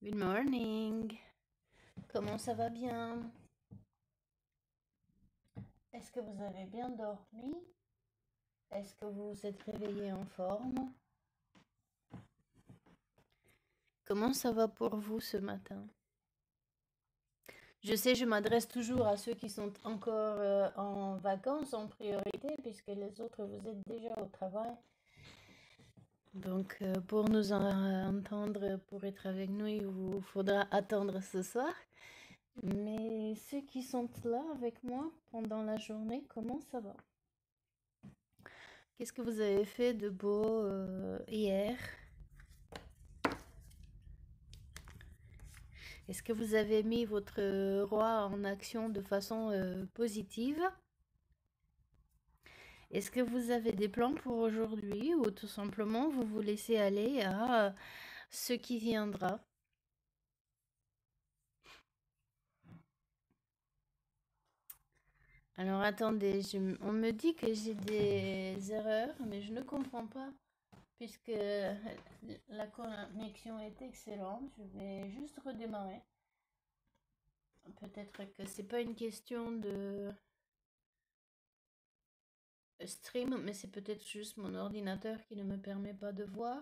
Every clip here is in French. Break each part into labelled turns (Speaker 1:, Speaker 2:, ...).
Speaker 1: Good morning. Comment ça va bien? Est-ce que vous avez bien dormi? Est-ce que vous vous êtes réveillé en forme? Comment ça va pour vous ce matin? Je sais, je m'adresse toujours à ceux qui sont encore en vacances en priorité, puisque les autres, vous êtes déjà au travail. Donc, pour nous entendre, pour être avec nous, il vous faudra attendre ce soir. Mais ceux qui sont là avec moi pendant la journée, comment ça va? Qu'est-ce que vous avez fait de beau hier? Est-ce que vous avez mis votre roi en action de façon positive? Est-ce que vous avez des plans pour aujourd'hui ou tout simplement vous vous laissez aller à ce qui viendra? Alors attendez, on me dit que j'ai des erreurs, mais je ne comprends pas puisque la connexion est excellente. Je vais juste redémarrer. Peut-être que c'est pas une question de stream, mais c'est peut-être juste mon ordinateur qui ne me permet pas de voir.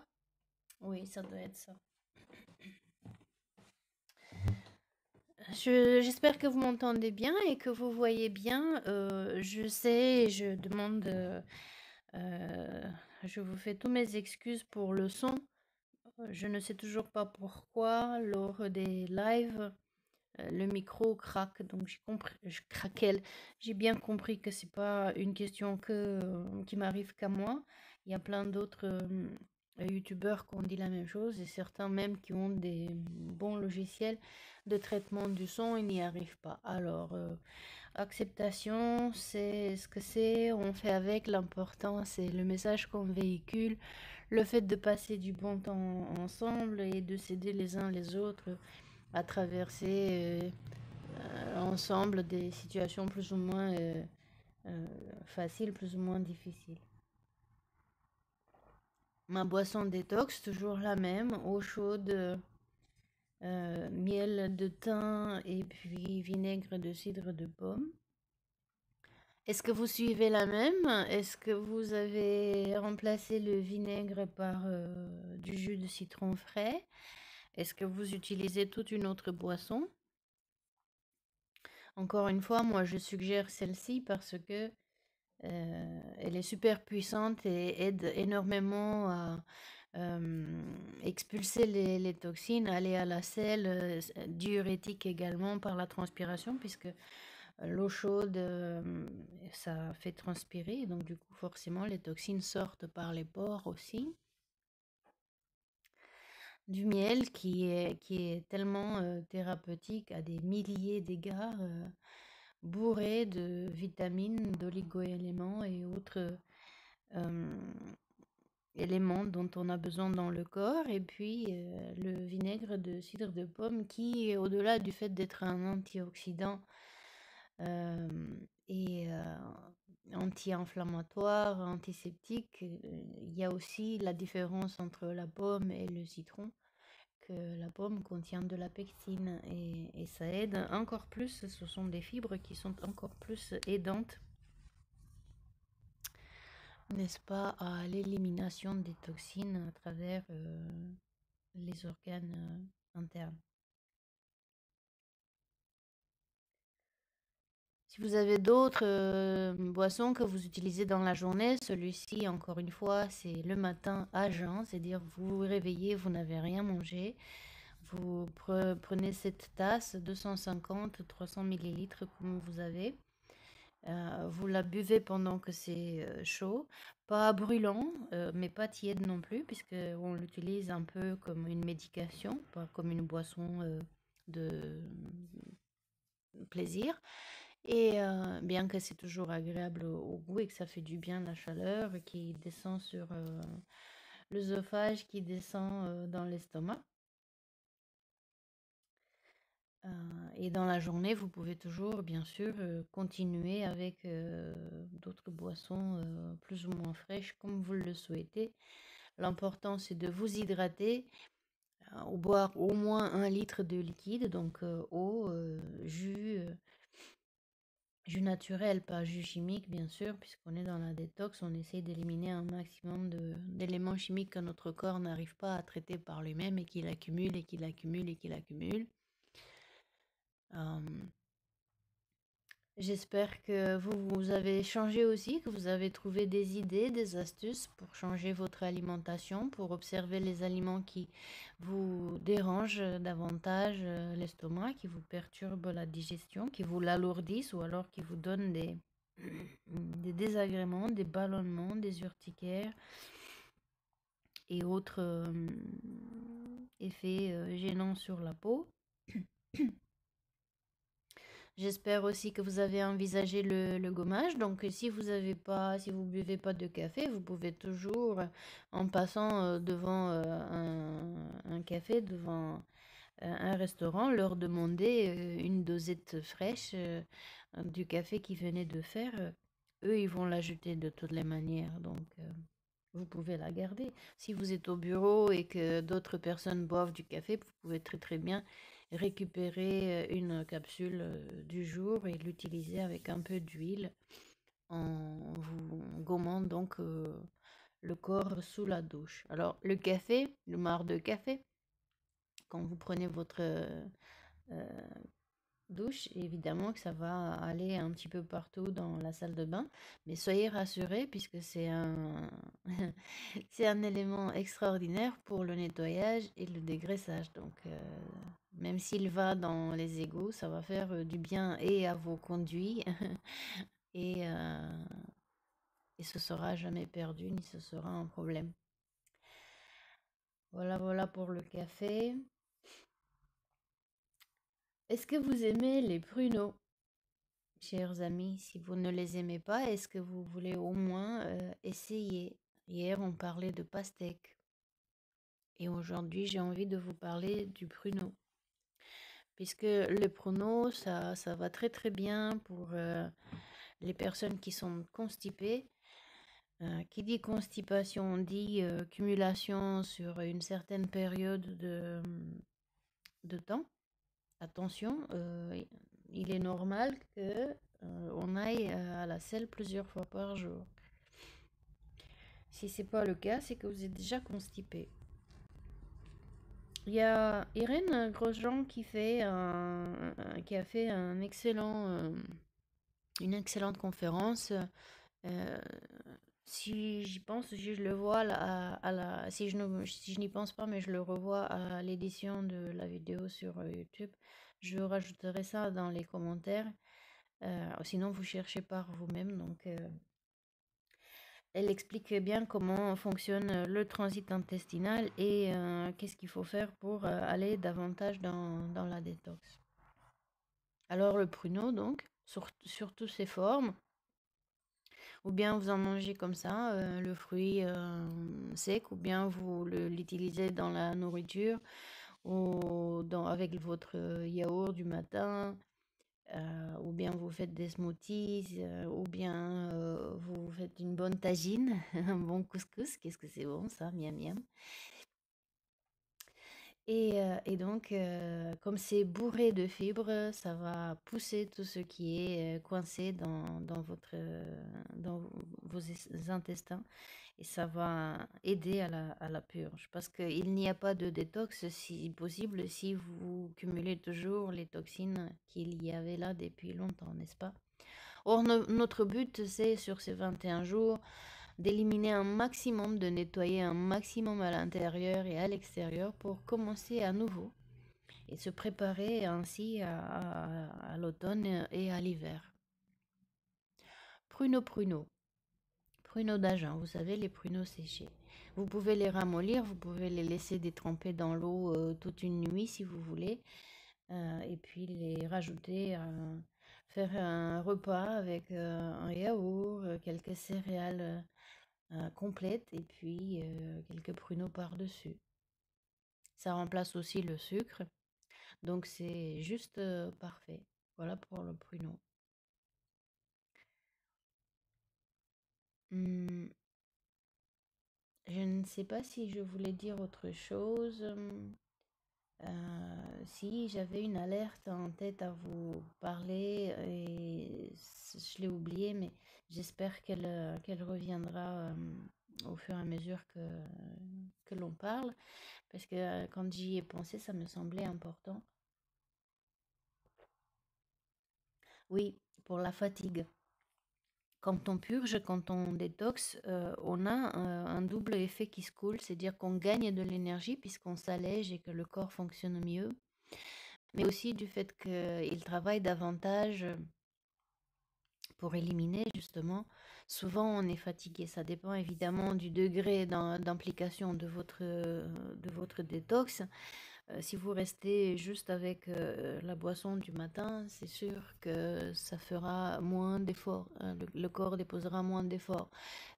Speaker 1: Oui, ça doit être ça. J'espère que vous m'entendez bien et que vous voyez bien. Je sais, je demande, je vous fais tous mes excuses pour le son. Je ne sais toujours pas pourquoi lors des lives. Le micro craque, donc j'ai compris, je craquelle. J'ai bien compris que c'est pas une question qui m'arrive qu'à moi. Il y a plein d'autres youtubeurs qui ont dit la même chose et certains même qui ont des bons logiciels de traitement du son, ils n'y arrivent pas. Alors, acceptation, c'est ce que c'est, on fait avec. L'important, c'est le message qu'on véhicule, le fait de passer du bon temps ensemble et de s'aider les uns les autres à traverser ensemble des situations plus ou moins faciles, plus ou moins difficiles. Ma boisson détox, toujours la même, eau chaude, miel de thym et puis vinaigre de cidre de pomme. Est-ce que vous suivez la même? Est-ce que vous avez remplacé le vinaigre par du jus de citron frais? Est-ce que vous utilisez toute une autre boisson? Encore une fois, moi je suggère celle-ci parce que elle est super puissante et aide énormément à expulser les toxines, aller à la selle, diurétique également par la transpiration, puisque l'eau chaude, ça fait transpirer, donc du coup forcément les toxines sortent par les pores aussi. Du miel qui est tellement thérapeutique, à des milliers d'égards, bourré de vitamines, d'oligo-éléments et autres éléments dont on a besoin dans le corps. Et puis le vinaigre de cidre de pomme qui, au-delà du fait d'être un antioxydant et anti-inflammatoire, antiseptique, il y a aussi la différence entre la pomme et le citron, que la pomme contient de la pectine et ça aide encore plus, ce sont des fibres qui sont encore plus aidantes, n'est-ce pas, à l'élimination des toxines à travers les organes internes. Si vous avez d'autres boissons que vous utilisez dans la journée, celui-ci, encore une fois, c'est le matin à jeun, c'est-à-dire vous vous réveillez, vous n'avez rien mangé, vous prenez cette tasse, 250-300 millilitres comme vous avez, vous la buvez pendant que c'est chaud, pas brûlant, mais pas tiède non plus, puisqu'on l'utilise un peu comme une médication, pas comme une boisson de plaisir. Et bien que c'est toujours agréable au goût et que ça fait du bien la chaleur qui descend sur l'œsophage, qui descend dans l'estomac. Et dans la journée, vous pouvez toujours, bien sûr, continuer avec d'autres boissons plus ou moins fraîches, comme vous le souhaitez. L'important, c'est de vous hydrater. ou boire au moins 1 litre de liquide, donc eau, jus naturel, pas jus chimique, bien sûr, puisqu'on est dans la détox, on essaye d'éliminer un maximum d'éléments chimiques que notre corps n'arrive pas à traiter par lui-même et qu'il accumule et qu'il accumule et qu'il accumule. Euh, J'espère que vous avez changé aussi, que vous avez trouvé des idées, des astuces pour changer votre alimentation, pour observer les aliments qui vous dérangent davantage l'estomac, qui vous perturbent la digestion, qui vous l'alourdissent ou alors qui vous donnent des désagréments, des ballonnements, des urticaires et autres effets gênants sur la peau. J'espère aussi que vous avez envisagé le gommage. Donc, si vous buvez pas de café, vous pouvez toujours, en passant devant un café, devant un restaurant, leur demander une dosette fraîche du café qu'ils venaient de faire. Eux, ils vont l'ajouter de toutes les manières. Donc, vous pouvez la garder. Si vous êtes au bureau et que d'autres personnes boivent du café, vous pouvez très très bien récupérer une capsule du jour et l'utiliser avec un peu d'huile en vous gommant donc le corps sous la douche. Alors le café, le marc de café, quand vous prenez votre douche, évidemment que ça va aller un petit peu partout dans la salle de bain, mais soyez rassurés puisque c'est un c'est un élément extraordinaire pour le nettoyage et le dégraissage. Donc même s'il va dans les égouts, ça va faire du bien et à vos conduits et, et ce sera jamais perdu ni ce sera un problème. Voilà pour le café. Est-ce que vous aimez les pruneaux? Chers amis, si vous ne les aimez pas, est-ce que vous voulez au moins essayer? Hier, on parlait de pastèque et aujourd'hui, j'ai envie de vous parler du pruneau. Puisque le pruneau, ça va très très bien pour les personnes qui sont constipées. Qui dit constipation dit cumulation sur une certaine période de temps. Attention, il est normal que on aille à la selle plusieurs fois par jour. Si c'est pas le cas, c'est que vous êtes déjà constipé. Il y a Irène Grosjean qui qui a fait une excellente conférence. Euh, si j'y pense, si je le vois si je n'y pense pas, mais je le revois à l'édition de la vidéo sur YouTube, je rajouterai ça dans les commentaires. Sinon, vous cherchez par vous-même. Donc, elle explique bien comment fonctionne le transit intestinal et qu'est-ce qu'il faut faire pour aller davantage dans la détox. Alors, le pruneau, donc, sur toutes ses formes, ou bien vous en mangez comme ça, le fruit sec, ou bien vous l'utilisez dans la nourriture, ou avec votre yaourt du matin, ou bien vous faites des smoothies, ou bien vous faites une bonne tagine, un bon couscous. Qu'est-ce que c'est bon ça, miam miam. Et donc, comme c'est bourré de fibres, ça va pousser tout ce qui est coincé dans vos intestins et ça va aider à la purge. Parce qu'il n'y a pas de détox si possible si vous cumulez toujours les toxines qu'il y avait là depuis longtemps, n'est-ce pas? Or, notre but, c'est sur ces 21 jours d'éliminer un maximum, de nettoyer un maximum à l'intérieur et à l'extérieur pour commencer à nouveau et se préparer ainsi à l'automne et à l'hiver. Pruneaux d'Agen, vous savez, les pruneaux séchés. Vous pouvez les ramollir, vous pouvez les laisser détremper dans l'eau toute une nuit si vous voulez, et puis les rajouter, faire un repas avec un yaourt, quelques céréales complète et puis quelques pruneaux par-dessus. Ça remplace aussi le sucre, donc c'est juste parfait. Voilà pour le pruneau. Hmm, je ne sais pas si je voulais dire autre chose. Si j'avais une alerte en tête à vous parler, et je l'ai oubliée, mais j'espère qu'elle reviendra au fur et à mesure que l'on parle, parce que quand j'y ai pensé, ça me semblait important. Oui, pour la fatigue. Quand on purge, quand on détoxe, on a un double effet qui se coule, c'est-à-dire qu'on gagne de l'énergie puisqu'on s'allège et que le corps fonctionne mieux, mais aussi du fait qu'il travaille davantage pour éliminer justement. Souvent, on est fatigué. Ça dépend évidemment du degré d'implication de votre détox. Si vous restez juste avec la boisson du matin, c'est sûr que ça fera moins d'efforts. Le corps déposera moins d'efforts.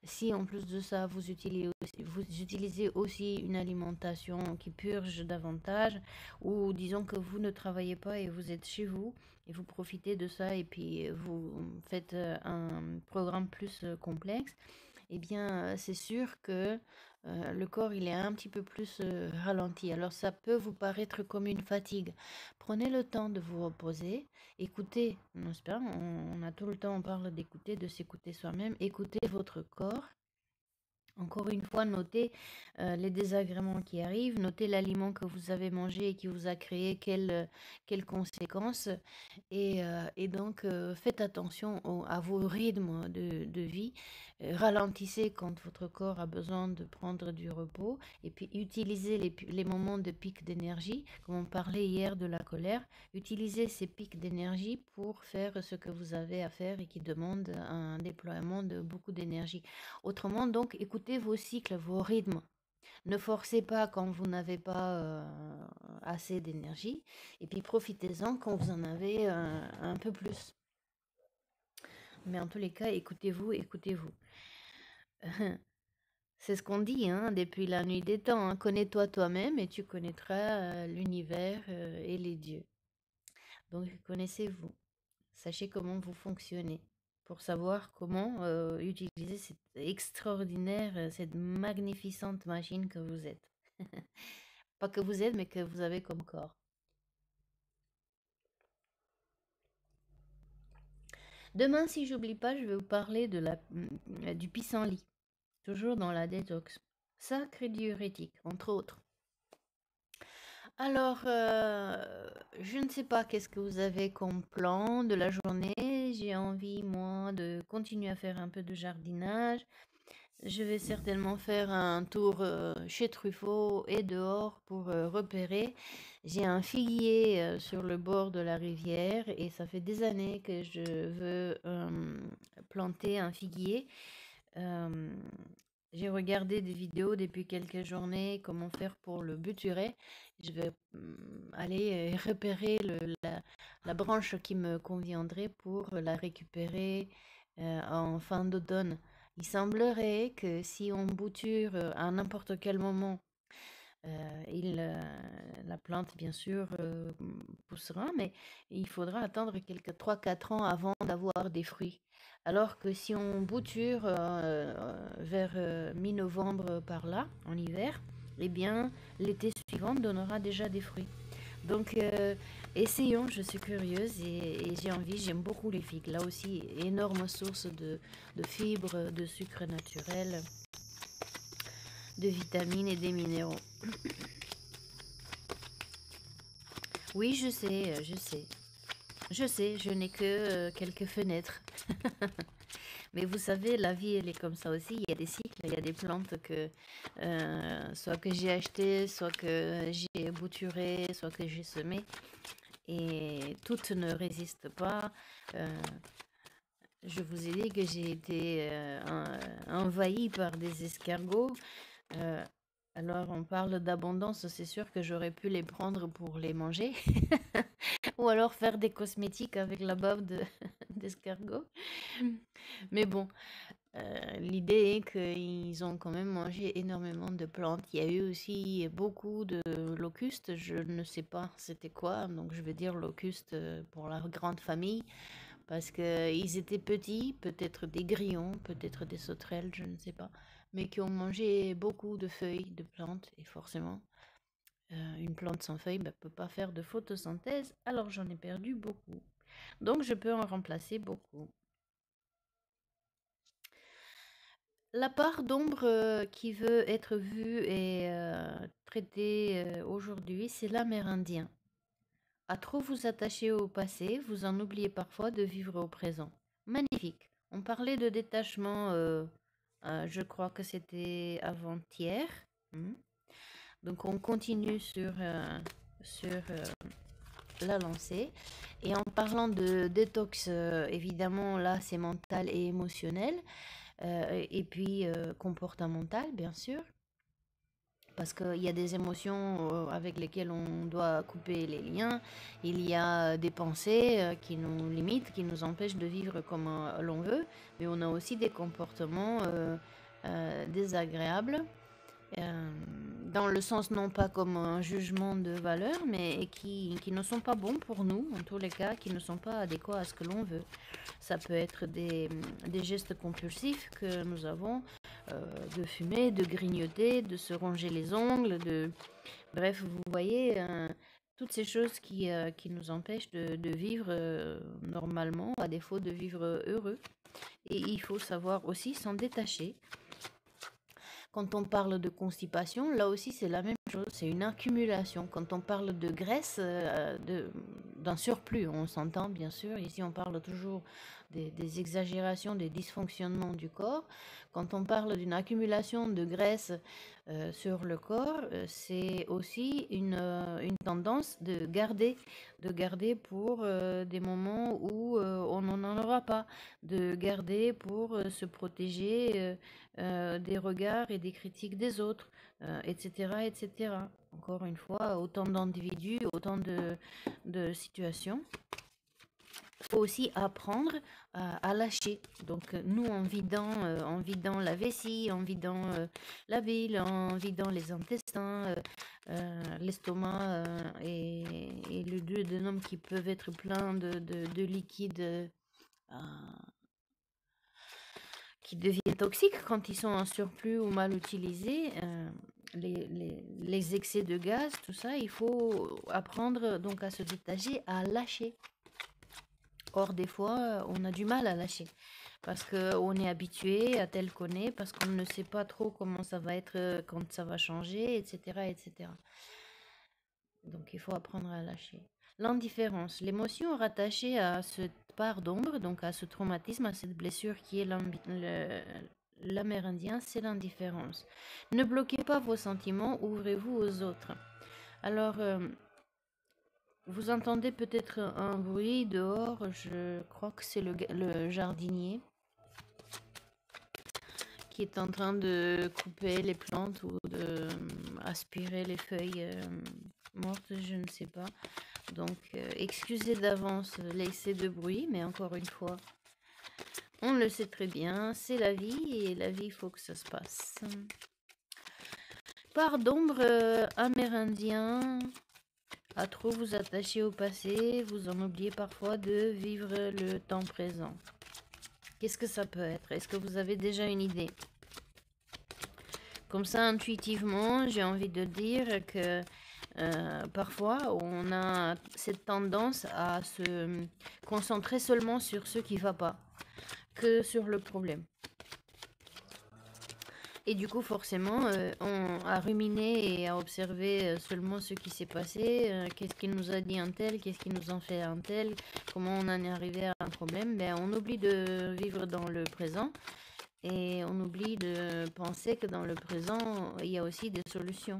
Speaker 1: Si en plus de ça, vous utilisez aussi une alimentation qui purge davantage, ou disons que vous ne travaillez pas et vous êtes chez vous, et vous profitez de ça, et puis vous faites un programme plus complexe, eh bien, c'est sûr que le corps, il est un petit peu plus ralenti. Alors, ça peut vous paraître comme une fatigue. Prenez le temps de vous reposer. Écoutez, n'est-ce pas? On a tout le temps, on parle d'écouter, de s'écouter soi-même. Écoutez votre corps. Encore une fois, notez les désagréments qui arrivent, notez l'aliment que vous avez mangé et qui vous a créé quelles conséquences. Et donc, faites attention à vos rythmes de vie. Ralentissez quand votre corps a besoin de prendre du repos. Et puis, utilisez les moments de pic d'énergie, comme on parlait hier de la colère. Utilisez ces pics d'énergie pour faire ce que vous avez à faire et qui demande un déploiement de beaucoup d'énergie. Autrement, donc, écoutez vos cycles, vos rythmes. Ne forcez pas quand vous n'avez pas assez d'énergie. Et puis, profitez-en quand vous en avez un peu plus. Mais en tous les cas, écoutez-vous, écoutez-vous. C'est ce qu'on dit hein, depuis la nuit des temps. Hein. Connais-toi toi-même et tu connaîtras l'univers et les dieux. Donc, connaissez-vous. Sachez comment vous fonctionnez pour savoir comment utiliser cette extraordinaire, cette magnificente machine que vous êtes. Pas que vous êtes, mais que vous avez comme corps. Demain, si j'oublie pas, je vais vous parler du pissenlit, toujours dans la détox. Sacré diurétique, entre autres. Alors, je ne sais pas qu'est-ce que vous avez comme plan de la journée. J'ai envie, moi, de continuer à faire un peu de jardinage. Je vais certainement faire un tour chez Truffaut et dehors pour repérer. J'ai un figuier sur le bord de la rivière et ça fait des années que je veux planter un figuier. Euh, j'ai regardé des vidéos depuis quelques journées, comment faire pour le butturer. Je vais aller repérer la branche qui me conviendrait pour la récupérer en fin d'automne. Il semblerait que si on bouture à n'importe quel moment, la plante, bien sûr, poussera, mais il faudra attendre quelques 3 4 ans avant d'avoir des fruits. Alors que si on bouture vers mi-novembre par là, en hiver, eh bien, l'été suivant donnera déjà des fruits. Donc, essayons, je suis curieuse et j'ai envie, j'aime beaucoup les figues. Là aussi, énorme source de fibres, de sucre naturel, de vitamines et des minéraux. Oui, je sais, je sais. Je sais, je n'ai que quelques fenêtres. Mais vous savez, la vie, elle est comme ça aussi. Il y a des cycles, il y a des plantes que soit que j'ai achetées, soit que j'ai bouturées, soit que j'ai semées. Et toutes ne résistent pas. Euh, je vous ai dit que j'ai été envahie par des escargots. Euh, alors, on parle d'abondance, c'est sûr que j'aurais pu les prendre pour les manger. Ou alors faire des cosmétiques avec la bave d'escargot. Mais bon, l'idée est qu'ils ont quand même mangé énormément de plantes. Il y a eu aussi beaucoup de locustes. Je ne sais pas c'était quoi, donc je vais dire locustes pour la grande famille. Parce qu'ils étaient petits, peut-être des grillons, peut-être des sauterelles, je ne sais pas. Mais qui ont mangé beaucoup de feuilles de plantes, et forcément, Une plante sans feuilles ne peut pas faire de photosynthèse, alors j'en ai perdu beaucoup. Donc je peux en remplacer beaucoup. La part d'ombre qui veut être vue et traitée aujourd'hui, c'est l'Amérindien. À trop vous attacher au passé, vous en oubliez parfois de vivre au présent. Magnifique. On parlait de détachement, je crois que c'était avant-hier. Donc on continue sur la lancée. Et en parlant de détox, évidemment, là, c'est mental et émotionnel. Et puis comportemental, bien sûr. Parce qu'il y a des émotions avec lesquelles on doit couper les liens. Il y a des pensées qui nous limitent, qui nous empêchent de vivre comme l'on veut. Mais on a aussi des comportements désagréables. Dans le sens non pas comme un jugement de valeur, mais qui ne sont pas bons pour nous, en tous les cas, qui ne sont pas adéquats à ce que l'on veut. Ça peut être des gestes compulsifs que nous avons, de fumer, de grignoter, de se ronger les ongles, bref, vous voyez, toutes ces choses qui nous empêchent de vivre normalement, à défaut de vivre heureux. Et il faut savoir aussi s'en détacher. Quand on parle de constipation, là aussi c'est la même chose, c'est une accumulation. Quand on parle de graisse, d'un surplus, on s'entend bien sûr, ici on parle toujours des exagérations, des dysfonctionnements du corps. Quand on parle d'une accumulation de graisse sur le corps, c'est aussi une tendance de garder pour des moments où on n'en aura pas, de garder pour se protéger des regards et des critiques des autres, etc., etc. Encore une fois, autant d'individus, autant de situations. Il faut aussi apprendre à lâcher. Donc nous, en vidant la vessie, en vidant la bile, en vidant les intestins, l'estomac et le duodénum qui peuvent être pleins de liquides qui deviennent toxiques quand ils sont en surplus ou mal utilisés, les excès de gaz, tout ça, il faut apprendre donc à se détacher, à lâcher. Or, des fois, on a du mal à lâcher parce qu'on est habitué à tel qu'on est, parce qu'on ne sait pas trop comment ça va être quand ça va changer, etc., etc. Donc, il faut apprendre à lâcher. L'indifférence, l'émotion rattachée à cette part d'ombre, donc à ce traumatisme, à cette blessure qui est l'amérindien, c'est l'indifférence. Ne bloquez pas vos sentiments, ouvrez-vous aux autres. Alors, vous entendez peut-être un bruit dehors, je crois que c'est le jardinier qui est en train de couper les plantes ou de aspirer les feuilles mortes, je ne sais pas. Donc, excusez d'avance l'essai de bruit, mais encore une fois, on le sait très bien, c'est la vie et la vie, il faut que ça se passe. Part d'ombre amérindien, à trop vous attacher au passé, vous en oubliez parfois de vivre le temps présent. Qu'est-ce que ça peut être? Est-ce que vous avez déjà une idée? Comme ça, intuitivement, j'ai envie de dire que parfois, on a cette tendance à se concentrer seulement sur ce qui ne va pas, que sur le problème. Et du coup, forcément, on a ruminé et à observer seulement ce qui s'est passé, qu'est-ce qu'il nous a dit un tel, qu'est-ce qu'il nous en fait un tel, comment on en est arrivé à un problème. Ben, on oublie de vivre dans le présent et on oublie de penser que dans le présent, il y a aussi des solutions.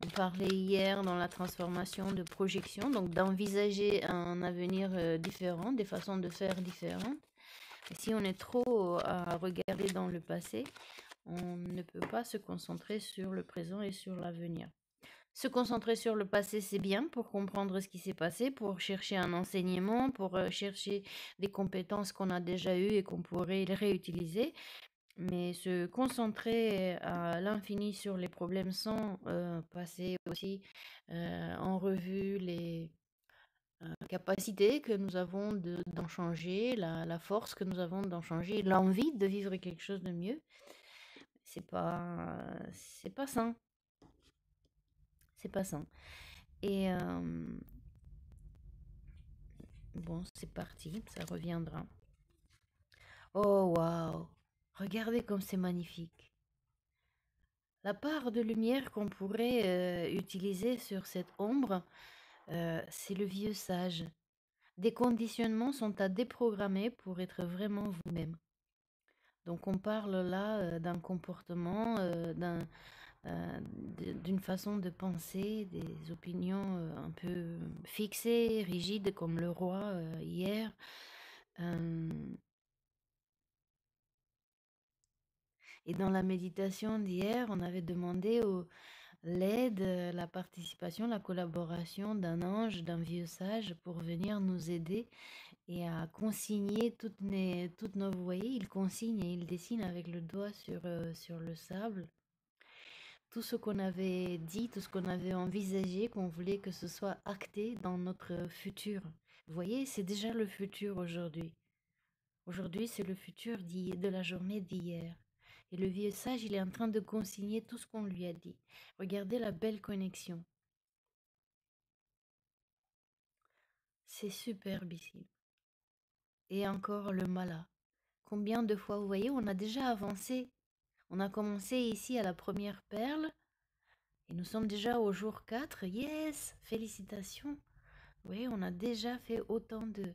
Speaker 1: On parlait hier dans la transformation de projection, donc d'envisager un avenir différent, des façons de faire différentes. Et si on est trop à regarder dans le passé, on ne peut pas se concentrer sur le présent et sur l'avenir. Se concentrer sur le passé, c'est bien pour comprendre ce qui s'est passé, pour chercher un enseignement, pour chercher des compétences qu'on a déjà eues et qu'on pourrait les réutiliser. Mais se concentrer à l'infini sur les problèmes sans passer aussi en revue les capacités que nous avons d'en changer, la force que nous avons d'en changer, l'envie de vivre quelque chose de mieux, c'est pas sain. c'est passant. Et bon, c'est parti, ça reviendra. Oh waouh! Regardez comme c'est magnifique. La part de lumière qu'on pourrait utiliser sur cette ombre, c'est le vieux sage. Des conditionnements sont à déprogrammer pour être vraiment vous-même. Donc on parle là d'un comportement, d'une façon de penser, des opinions un peu fixées, rigides comme le roi hier. Euh, et dans la méditation d'hier, on avait demandé l'aide, la participation, la collaboration d'un ange, d'un vieux sage pour venir nous aider et à consigner toutes nos... Vous voyez, il consigne et il dessine avec le doigt sur le sable tout ce qu'on avait dit, tout ce qu'on avait envisagé, qu'on voulait que ce soit acté dans notre futur. Vous voyez, c'est déjà le futur aujourd'hui. Aujourd'hui, c'est le futur de la journée d'hier. Et le vieux sage, il est en train de consigner tout ce qu'on lui a dit. Regardez la belle connexion. C'est superbissime. Et encore le mala. Combien de fois, vous voyez, on a déjà avancé. On a commencé ici à la première perle. Et nous sommes déjà au jour 4. Yes! Félicitations! Oui, on a déjà fait autant de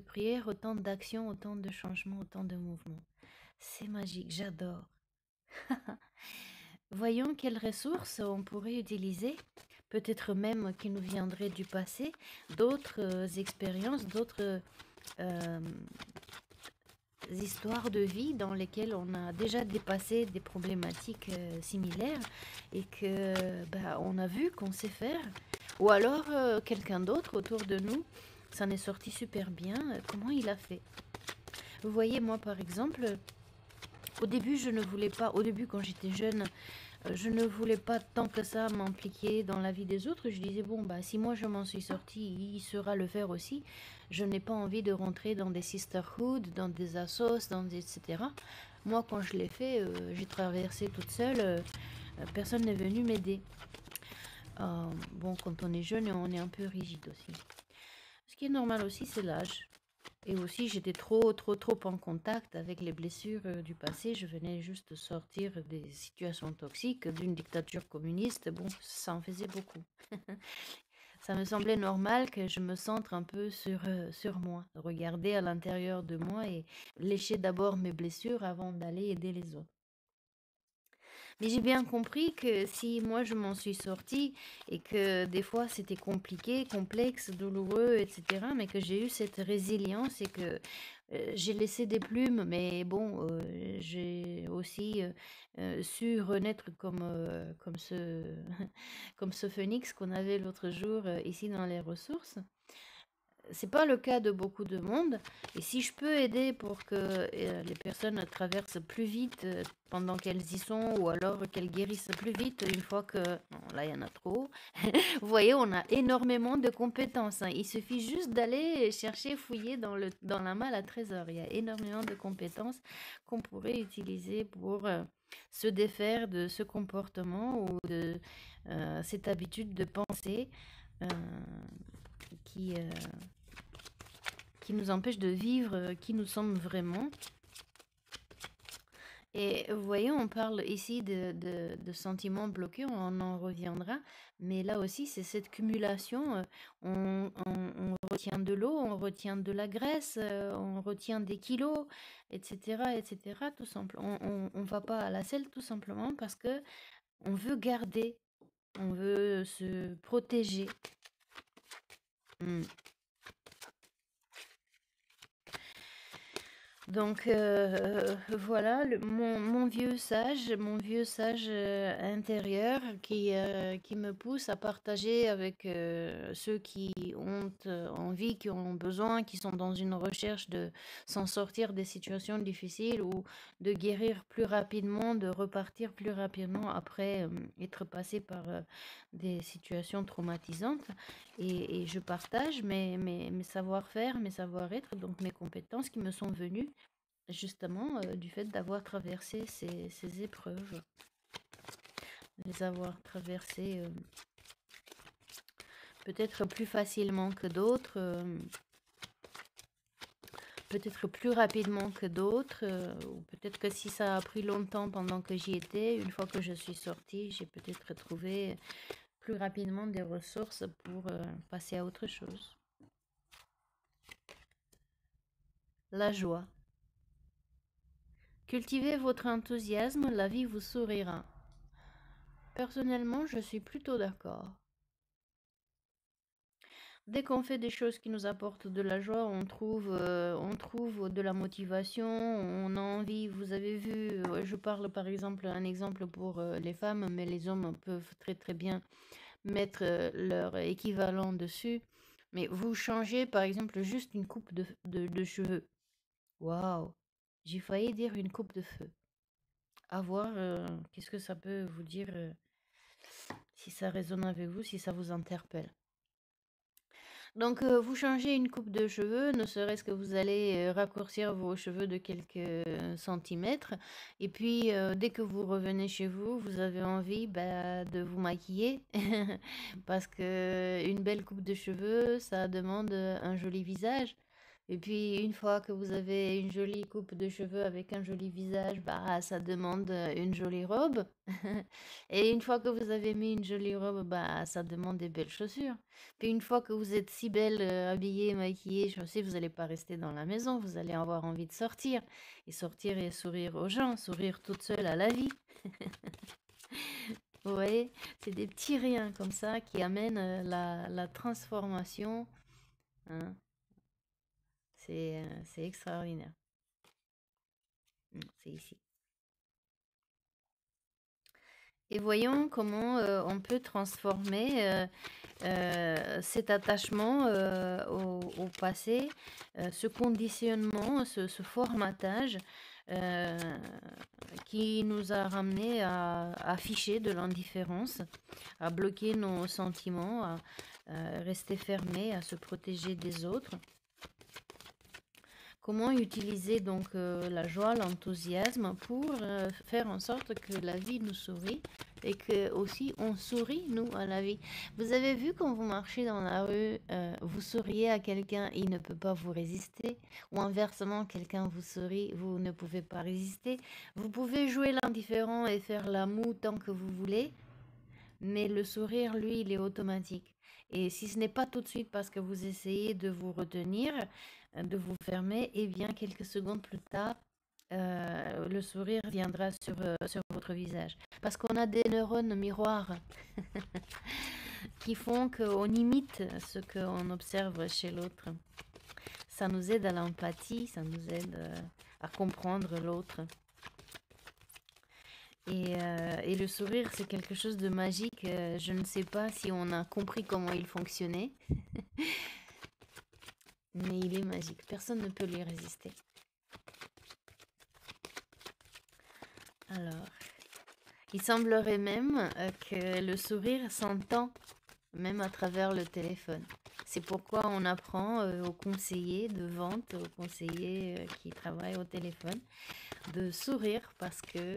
Speaker 1: prières, autant d'actions, autant de changements, autant de mouvements. C'est magique, j'adore. Voyons quelles ressources on pourrait utiliser, peut-être même qui nous viendraient du passé, d'autres expériences, d'autres histoires de vie dans lesquelles on a déjà dépassé des problématiques similaires et que on a vu qu'on sait faire. Ou alors quelqu'un d'autre autour de nous, ça en est sorti super bien. Comment il a fait? Vous voyez, moi par exemple, au début je ne voulais pas, au début quand j'étais jeune, je ne voulais pas tant que ça m'impliquer dans la vie des autres. Je disais, bon, bah, si moi je m'en suis sortie, il saura le faire aussi. Je n'ai pas envie de rentrer dans des sisterhoods, dans des assos, etc. Moi, quand je l'ai fait, j'ai traversé toute seule. Personne n'est venu m'aider. Bon, quand on est jeune, on est un peu rigide aussi. Ce qui est normal aussi, c'est l'âge. Et aussi, j'étais trop en contact avec les blessures du passé. Je venais juste de sortir des situations toxiques, d'une dictature communiste. Bon, ça en faisait beaucoup. Ça me semblait normal que je me centre un peu sur moi, regarder à l'intérieur de moi et lécher d'abord mes blessures avant d'aller aider les autres. Mais j'ai bien compris que si moi je m'en suis sortie et que des fois c'était compliqué, complexe, douloureux, etc., mais que j'ai eu cette résilience et que j'ai laissé des plumes, mais bon, j'ai aussi su renaître comme ce phénix qu'on avait l'autre jour ici dans les ressources. C'est pas le cas de beaucoup de monde. Et si je peux aider pour que les personnes traversent plus vite pendant qu'elles y sont, ou alors qu'elles guérissent plus vite une fois que... Non, là, il y en a trop. Vous voyez, on a énormément de compétences, hein. Il suffit juste d'aller chercher, fouiller dans la malle à trésor. Il y a énormément de compétences qu'on pourrait utiliser pour se défaire de ce comportement ou de cette habitude de penser euh, qui... qui nous empêche de vivre qui nous sommes vraiment. Et vous voyez, on parle ici de sentiments bloqués, on en reviendra, mais là aussi, c'est cette cumulation. On retient de l'eau, on retient de la graisse, on retient des kilos, etc., etc., tout simplement. On va pas à la selle tout simplement parce que on veut garder, on veut se protéger. Donc voilà, mon vieux sage intérieur qui me pousse à partager avec ceux qui ont envie, qui ont besoin, qui sont dans une recherche de s'en sortir des situations difficiles ou de guérir plus rapidement, de repartir plus rapidement après être passé par des situations traumatisantes. Et je partage mes savoir-faire, mes savoir-être, donc mes compétences qui me sont venues justement du fait d'avoir traversé ces épreuves, les avoir traversées peut-être plus facilement que d'autres, peut-être plus rapidement que d'autres, ou peut-être que si ça a pris longtemps pendant que j'y étais, une fois que je suis sortie, j'ai peut-être trouvé plus rapidement des ressources pour passer à autre chose. La joie. Cultivez votre enthousiasme, la vie vous sourira. Personnellement, je suis plutôt d'accord. Dès qu'on fait des choses qui nous apportent de la joie, on trouve de la motivation, on a envie. Vous avez vu, je parle par exemple, un exemple pour les femmes, mais les hommes peuvent très très bien mettre leur équivalent dessus. Mais vous changez par exemple juste une coupe de cheveux. Waouh! J'ai failli dire une coupe de feu. À voir, qu'est-ce que ça peut vous dire, si ça résonne avec vous, si ça vous interpelle. Donc, vous changez une coupe de cheveux, ne serait-ce que vous allez raccourcir vos cheveux de quelques centimètres. Et puis, dès que vous revenez chez vous, vous avez envie bah, de vous maquiller. Parce que une belle coupe de cheveux, ça demande un joli visage. Et puis, une fois que vous avez une jolie coupe de cheveux avec un joli visage, bah, ça demande une jolie robe. Et une fois que vous avez mis une jolie robe, bah, ça demande des belles chaussures. Puis une fois que vous êtes si belle, habillée, maquillée, chaussée, vous n'allez pas rester dans la maison, vous allez avoir envie de sortir. Et sortir et sourire aux gens, sourire toute seule à la vie. Vous voyez, c'est des petits riens comme ça qui amènent la transformation, hein. C'est extraordinaire. C'est ici. Et voyons comment on peut transformer cet attachement au passé, ce conditionnement, ce formatage euh, qui nous a ramené à afficher de l'indifférence, à bloquer nos sentiments, à rester fermé, à se protéger des autres. Comment utiliser donc la joie, l'enthousiasme pour faire en sorte que la vie nous sourit et que aussi on sourit nous à la vie. Vous avez vu quand vous marchez dans la rue, vous souriez à quelqu'un, il ne peut pas vous résister, ou inversement, quelqu'un vous sourit, vous ne pouvez pas résister. Vous pouvez jouer l'indifférent et faire la moue tant que vous voulez, mais le sourire, lui, il est automatique. Et si ce n'est pas tout de suite parce que vous essayez de vous retenir, de vous fermer, et bien quelques secondes plus tard, le sourire viendra sur votre visage. Parce qu'on a des neurones miroirs qui font qu'on imite ce qu'on observe chez l'autre. Ça nous aide à l'empathie, ça nous aide à comprendre l'autre. Et le sourire, c'est quelque chose de magique. Je ne sais pas si on a compris comment il fonctionnait, mais il est magique. Personne ne peut lui résister. Alors, il semblerait même que le sourire s'entend même à travers le téléphone. C'est pourquoi on apprend aux conseillers de vente, aux conseillers qui travaillent au téléphone, de sourire parce que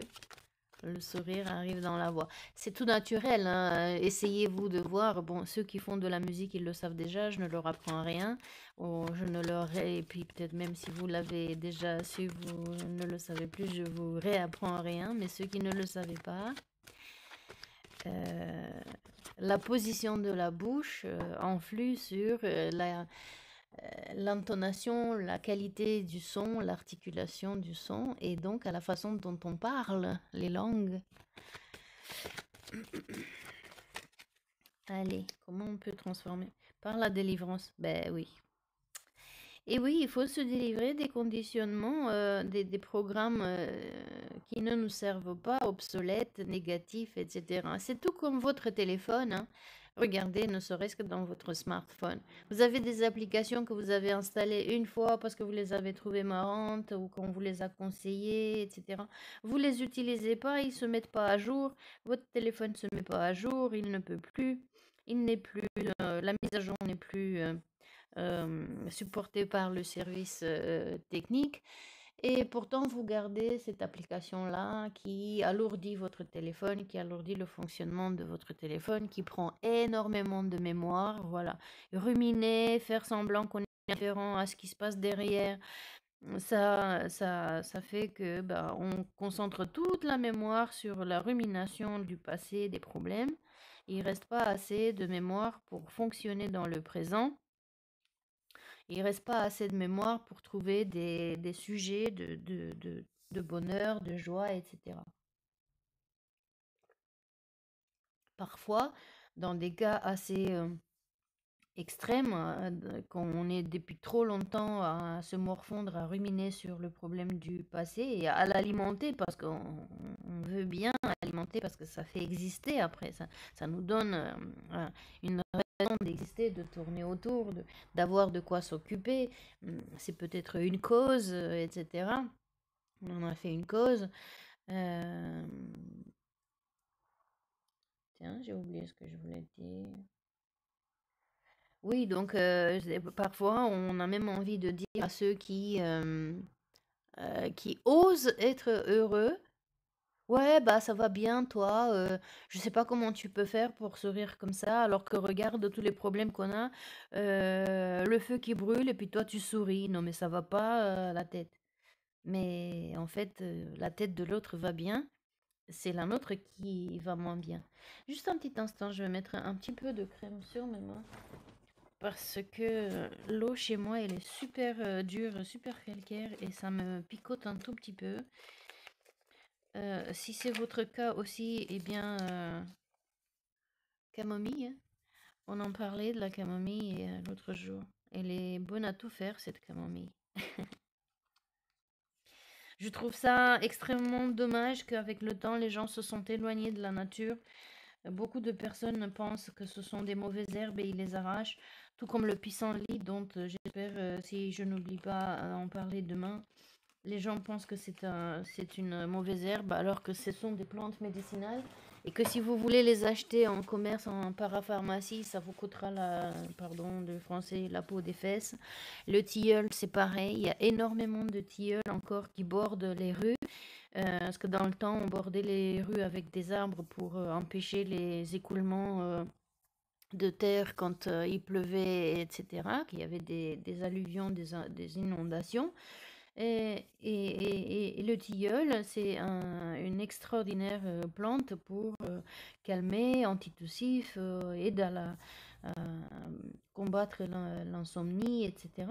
Speaker 1: le sourire arrive dans la voix. C'est tout naturel, hein. Essayez-vous de voir. Bon, ceux qui font de la musique, ils le savent déjà. Je ne leur apprends rien. Je ne leur... Et puis peut-être même si vous l'avez déjà su, vous ne le savez plus, je vous réapprends rien. Mais ceux qui ne le savaient pas, la position de la bouche influe sur l'intonation, la qualité du son, l'articulation du son et donc à la façon dont on parle, les langues. Allez, comment on peut transformer? Par la délivrance, ben oui. Et oui, il faut se délivrer des conditionnements, des programmes qui ne nous servent pas, obsolètes, négatifs, etc. C'est tout comme votre téléphone, hein. Regardez, ne serait-ce que dans votre smartphone. Vous avez des applications que vous avez installées une fois parce que vous les avez trouvées marrantes ou qu'on vous les a conseillées, etc. Vous les utilisez pas, ils se mettent pas à jour. Votre téléphone se met pas à jour, il ne peut plus. Il n'est plus, la mise à jour n'est plus supportée par le service technique. Et pourtant, vous gardez cette application-là qui alourdit votre téléphone, qui alourdit le fonctionnement de votre téléphone, qui prend énormément de mémoire. Voilà. Ruminer, faire semblant qu'on est indifférent à ce qui se passe derrière, ça fait que bah, on concentre toute la mémoire sur la rumination du passé, des problèmes. Il reste pas assez de mémoire pour fonctionner dans le présent. Il reste pas assez de mémoire pour trouver des sujets de bonheur, de joie, etc. Parfois, dans des cas assez extrême, quand on est depuis trop longtemps à se morfondre, à ruminer sur le problème du passé et à l'alimenter parce qu'on veut bien alimenter parce que ça fait exister après, ça nous donne une raison d'exister, de tourner autour, d'avoir de quoi s'occuper. C'est peut-être une cause, etc. On en a fait une cause. Euh, Tiens, j'ai oublié ce que je voulais dire. Oui, donc parfois on a même envie de dire à ceux qui osent être heureux, ouais, bah ça va bien toi, je sais pas comment tu peux faire pour sourire comme ça, alors que regarde tous les problèmes qu'on a, le feu qui brûle et puis toi tu souris, non mais ça va pas la tête. Mais en fait, la tête de l'autre va bien, c'est la nôtre qui va moins bien. Juste un petit instant, je vais mettre un petit peu de crème sur mes mains. Parce que l'eau chez moi, elle est super dure, super calcaire et ça me picote un tout petit peu. Si c'est votre cas aussi, eh bien, camomille, hein. On en parlait de la camomille l'autre jour. Elle est bonne à tout faire, cette camomille. Je trouve ça extrêmement dommage qu'avec le temps, les gens se sont éloignés de la nature. Beaucoup de personnes pensent que ce sont des mauvaises herbes et ils les arrachent, tout comme le pissenlit, dont j'espère, si je n'oublie pas, en parler demain. Les gens pensent que c'est une mauvaise herbe alors que ce sont des plantes médicinales et que si vous voulez les acheter en commerce, en parapharmacie, ça vous coûtera pardon de français, la peau des fesses. Le tilleul, c'est pareil. Il y a énormément de tilleuls encore qui bordent les rues. Parce que dans le temps, on bordait les rues avec des arbres pour empêcher les écoulements de terre quand il pleuvait, etc., qu'il y avait des alluvions, des inondations. Et le tilleul, c'est une extraordinaire plante pour calmer, antitussif, aide à combattre l'insomnie, etc.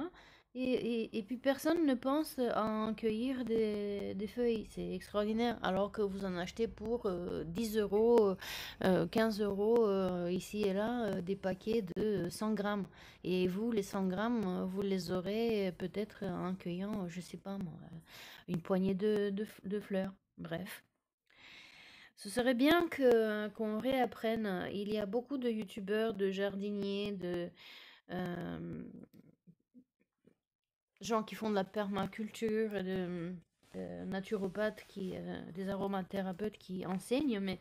Speaker 1: Et puis personne ne pense à en cueillir des feuilles. C'est extraordinaire. Alors que vous en achetez pour 10 euros, 15 euros ici et là, des paquets de 100 grammes. Et vous, les 100 grammes, vous les aurez peut-être en cueillant, je sais pas moi, une poignée de fleurs. Bref. Ce serait bien qu'on réapprenne. Il y a beaucoup de youtubeurs, de jardiniers, de euh, gens qui font de la permaculture, de naturopathes, des aromathérapeutes qui enseignent, mais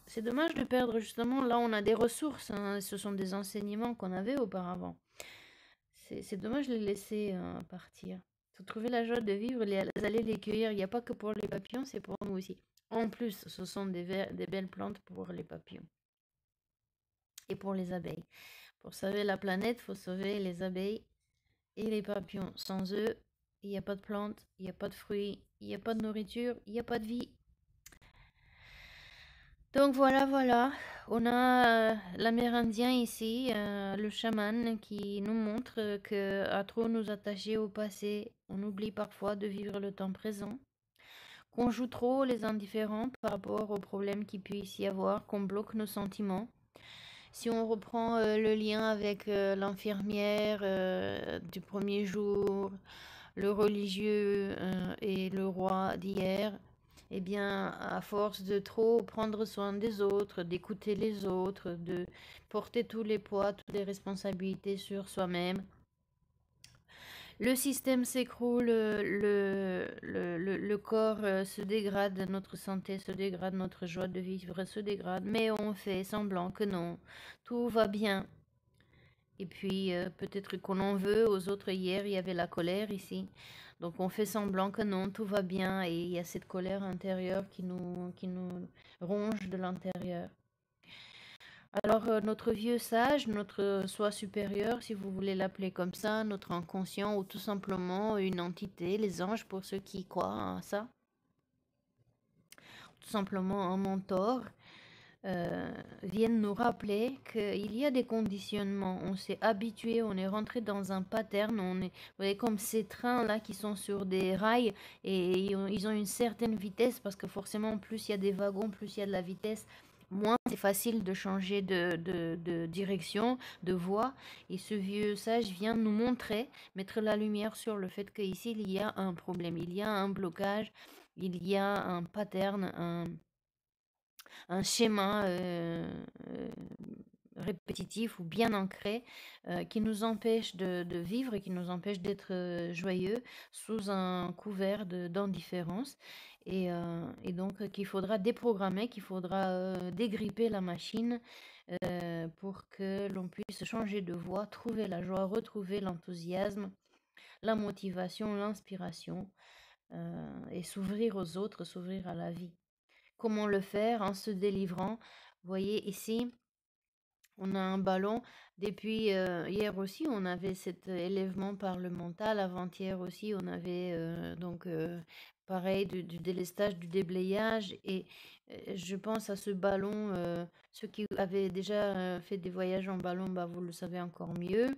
Speaker 1: c'est dommage de perdre justement. Là, on a des ressources, hein, ce sont des enseignements qu'on avait auparavant. C'est dommage de les laisser partir. Faut trouver la joie de vivre, aller les cueillir. Il n'y a pas que pour les papillons, c'est pour nous aussi. En plus, ce sont des belles plantes pour les papillons et pour les abeilles. Pour sauver la planète, il faut sauver les abeilles et les papillons. Sans eux, il n'y a pas de plantes, il n'y a pas de fruits, il n'y a pas de nourriture, il n'y a pas de vie. Donc voilà, voilà. On a l'Amérindien ici, le chaman, qui nous montre que à trop nous attacher au passé, on oublie parfois de vivre le temps présent, qu'on joue trop les indifférents par rapport aux problèmes qu'il peut y avoir, qu'on bloque nos sentiments. Si on reprend le lien avec l'infirmière du premier jour, le religieux et le roi d'hier, eh bien, à force de trop prendre soin des autres, d'écouter les autres, de porter tous les poids, toutes les responsabilités sur soi-même, le système s'écroule, le corps se dégrade, notre santé se dégrade, notre joie de vivre se dégrade, mais on fait semblant que non, tout va bien. Et puis peut-être qu'on en veut aux autres. Hier, il y avait la colère ici. Donc on fait semblant que non, tout va bien et il y a cette colère intérieure qui nous ronge de l'intérieur. Alors notre vieux sage, notre soi supérieur, si vous voulez l'appeler comme ça, notre inconscient ou tout simplement une entité, les anges pour ceux qui croient à ça, tout simplement un mentor, euh, viennent nous rappeler qu'il y a des conditionnements. On s'est habitué, on est rentré dans un pattern. Vous voyez, comme ces trains-là qui sont sur des rails et ils ont une certaine vitesse parce que forcément, plus il y a des wagons, plus il y a de la vitesse. Moins c'est facile de changer de direction, de voie. Et ce vieux sage vient nous montrer, mettre la lumière sur le fait qu'ici, il y a un problème, il y a un blocage, il y a un pattern, un schéma répétitif ou bien ancré qui nous empêche de vivre et qui nous empêche d'être joyeux sous un couvert d'indifférence. Et donc qu'il faudra déprogrammer, qu'il faudra dégripper la machine pour que l'on puisse changer de voie, trouver la joie, retrouver l'enthousiasme, la motivation, l'inspiration et s'ouvrir aux autres, s'ouvrir à la vie. Comment le faire en se délivrant? Vous voyez ici, on a un ballon. Depuis hier aussi, on avait cet élèvement par le mental. Avant-hier aussi, on avait donc pareil du délestage, du déblayage. Et je pense à ce ballon. Ceux qui avaient déjà fait des voyages en ballon, bah, vous le savez encore mieux.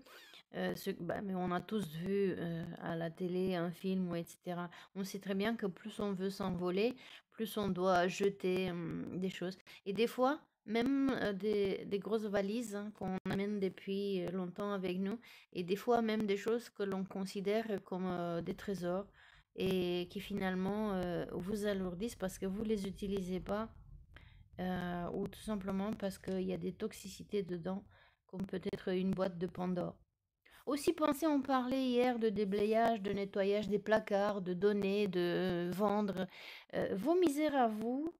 Speaker 1: Mais on a tous vu à la télé un film, ou etc. On sait très bien que plus on veut s'envoler, plus on doit jeter des choses. Et des fois, même des grosses valises hein, qu'on amène depuis longtemps avec nous, et des fois même des choses que l'on considère comme des trésors et qui finalement vous alourdissent parce que vous les utilisez pas ou tout simplement parce qu'il y a des toxicités dedans, comme peut-être une boîte de Pandore. Aussi penser, on parlait hier de déblayage, de nettoyage des placards, de donner, de vendre. Vos misères à vous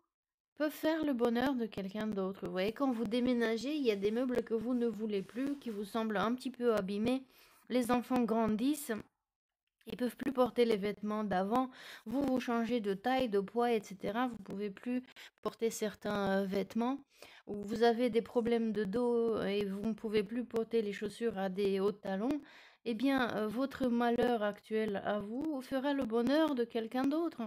Speaker 1: peuvent faire le bonheur de quelqu'un d'autre. Vous voyez, quand vous déménagez, il y a des meubles que vous ne voulez plus, qui vous semblent un petit peu abîmés. Les enfants grandissent. Ils peuvent plus porter les vêtements d'avant. Vous, vous changez de taille, de poids, etc. Vous pouvez plus porter certains vêtements. Ou vous avez des problèmes de dos et vous ne pouvez plus porter les chaussures à des hauts talons. Eh bien, votre malheur actuel à vous fera le bonheur de quelqu'un d'autre.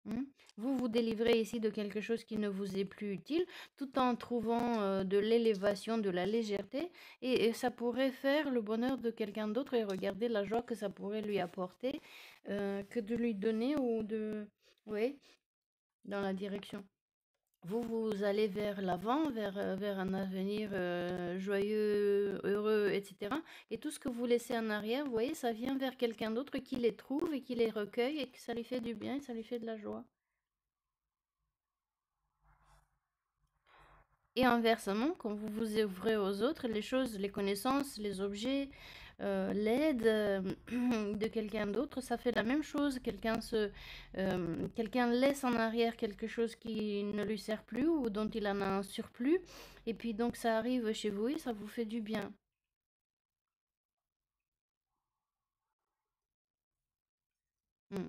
Speaker 1: Hmm. Vous vous délivrez ici de quelque chose qui ne vous est plus utile, tout en trouvant de l'élévation, de la légèreté, et ça pourrait faire le bonheur de quelqu'un d'autre et regarder la joie que ça pourrait lui apporter, que de lui donner ou de... Oui, dans la direction. Vous allez vers l'avant, vers un avenir joyeux, heureux, etc. Et tout ce que vous laissez en arrière, vous voyez, ça vient vers quelqu'un d'autre qui les trouve et qui les recueille et que ça lui fait du bien et ça lui fait de la joie. Et inversement, quand vous vous ouvrez aux autres, les choses, les connaissances, les objets, l'aide de quelqu'un d'autre, ça fait la même chose. Quelqu'un laisse en arrière quelque chose qui ne lui sert plus ou dont il en a un surplus. Et puis donc ça arrive chez vous et ça vous fait du bien. Mm.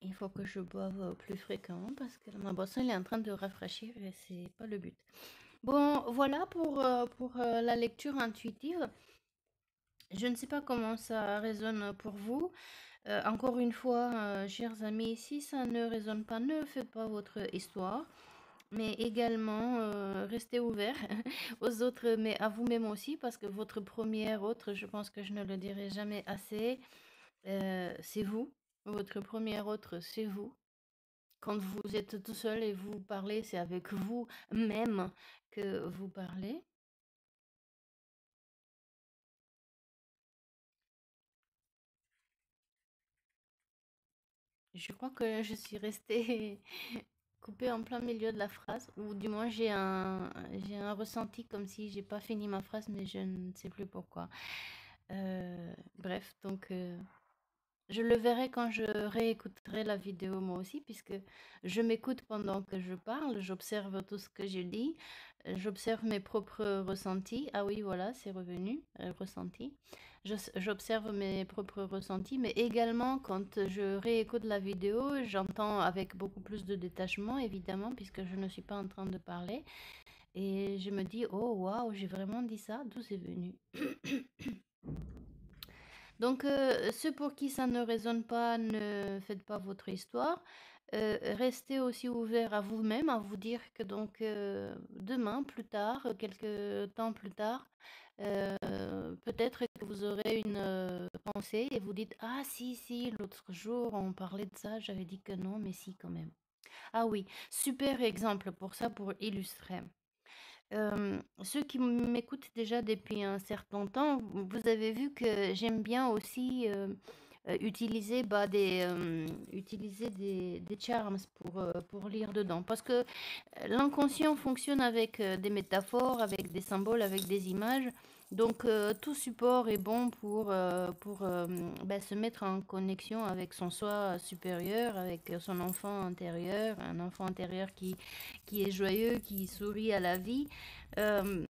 Speaker 1: Il faut que je boive plus fréquemment parce que ma boisson elle est en train de rafraîchir et c'est pas le but. Bon, voilà pour la lecture intuitive. Je ne sais pas comment ça résonne pour vous. Encore une fois, chers amis, si ça ne résonne pas, ne faites pas votre histoire, mais également restez ouverts aux autres, mais à vous-même aussi, parce que votre première autre, je pense que je ne le dirai jamais assez, c'est vous. Votre première autre, c'est vous. Quand vous êtes tout seul et vous parlez, c'est avec vous-même que vous parlez. Je crois que je suis restée coupée en plein milieu de la phrase, ou du moins j'ai un ressenti comme si j'ai pas fini ma phrase, mais je ne sais plus pourquoi. Bref, donc Je le verrai quand je réécouterai la vidéo moi aussi, puisque je m'écoute pendant que je parle, j'observe tout ce que je dis, j'observe mes propres ressentis. Ah oui, voilà, c'est revenu, ressenti. J'observe mes propres ressentis, mais également quand je réécoute la vidéo, j'entends avec beaucoup plus de détachement, évidemment, puisque je ne suis pas en train de parler. Et je me dis, oh waouh, j'ai vraiment dit ça, d'où c'est venu? Donc, ceux pour qui ça ne résonne pas, ne faites pas votre histoire. Restez aussi ouvert à vous-même, à vous dire que donc demain, plus tard, quelques temps plus tard, peut-être que vous aurez une pensée et vous dites, ah si, si, l'autre jour on parlait de ça, j'avais dit que non, mais si quand même. Ah oui, super exemple pour ça, pour illustrer. Ceux qui m'écoutent déjà depuis un certain temps, vous avez vu que j'aime bien aussi, utiliser, bah, utiliser des charms pour lire dedans. Parce que, l'inconscient fonctionne avec, des métaphores, avec des symboles, avec des images. Donc, tout support est bon pour bah, se mettre en connexion avec son soi supérieur, avec son enfant intérieur, un enfant intérieur qui est joyeux, qui sourit à la vie. Euh,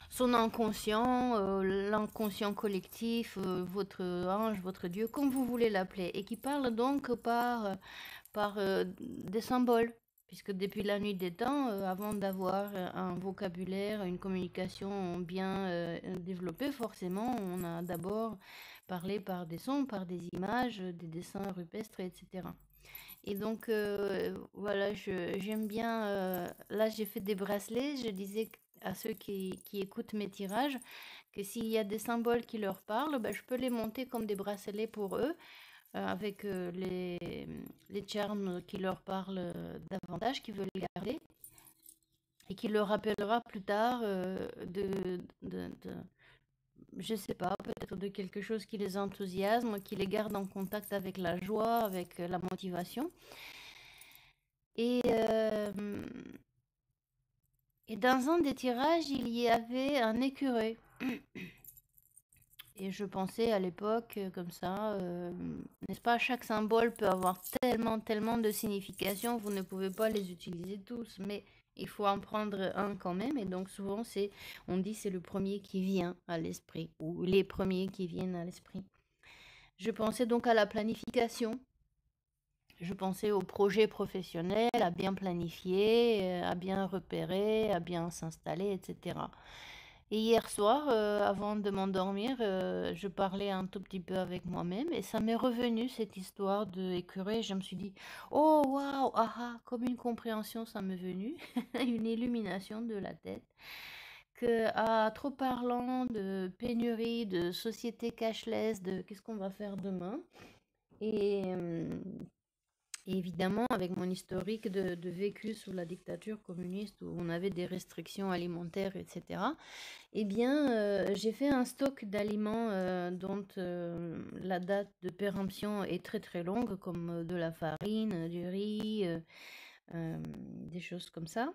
Speaker 1: Son inconscient, l'inconscient collectif, votre ange, votre Dieu, comme vous voulez l'appeler, et qui parle donc par des symboles. Puisque depuis la nuit des temps, avant d'avoir un vocabulaire, une communication bien développée, forcément, on a d'abord parlé par des sons, par des images, des dessins rupestres, etc. Et donc, voilà, j'aime bien. Là, j'ai fait des bracelets. Je disais à ceux qui écoutent mes tirages que s'il y a des symboles qui leur parlent, bah, je peux les monter comme des bracelets pour eux, avec les charmes qui leur parlent davantage, qui veulent garder, et qui leur rappellera plus tard je sais pas, peut-être de quelque chose qui les enthousiasme, qui les garde en contact avec la joie, avec la motivation. Et, et dans un des tirages, il y avait un écureuil. Et je pensais à l'époque, comme ça, n'est-ce pas, chaque symbole peut avoir tellement, tellement de significations, vous ne pouvez pas les utiliser tous, mais il faut en prendre un quand même. Et donc souvent, on dit c'est le premier qui vient à l'esprit, ou les premiers qui viennent à l'esprit. Je pensais donc à la planification. Je pensais au projet professionnel, à bien planifier, à bien repérer, à bien s'installer, etc. Et hier soir, avant de m'endormir, je parlais un tout petit peu avec moi-même et ça m'est revenu cette histoire de écureuil. Je me suis dit, oh waouh, ah ah, comme une compréhension, ça m'est venu, une illumination de la tête. Que, trop parlant de pénurie, de société cashless, de qu'est-ce qu'on va faire demain. Et, et évidemment, avec mon historique de vécu sous la dictature communiste où on avait des restrictions alimentaires, etc., eh bien, j'ai fait un stock d'aliments dont la date de péremption est très très longue, comme de la farine, du riz, des choses comme ça.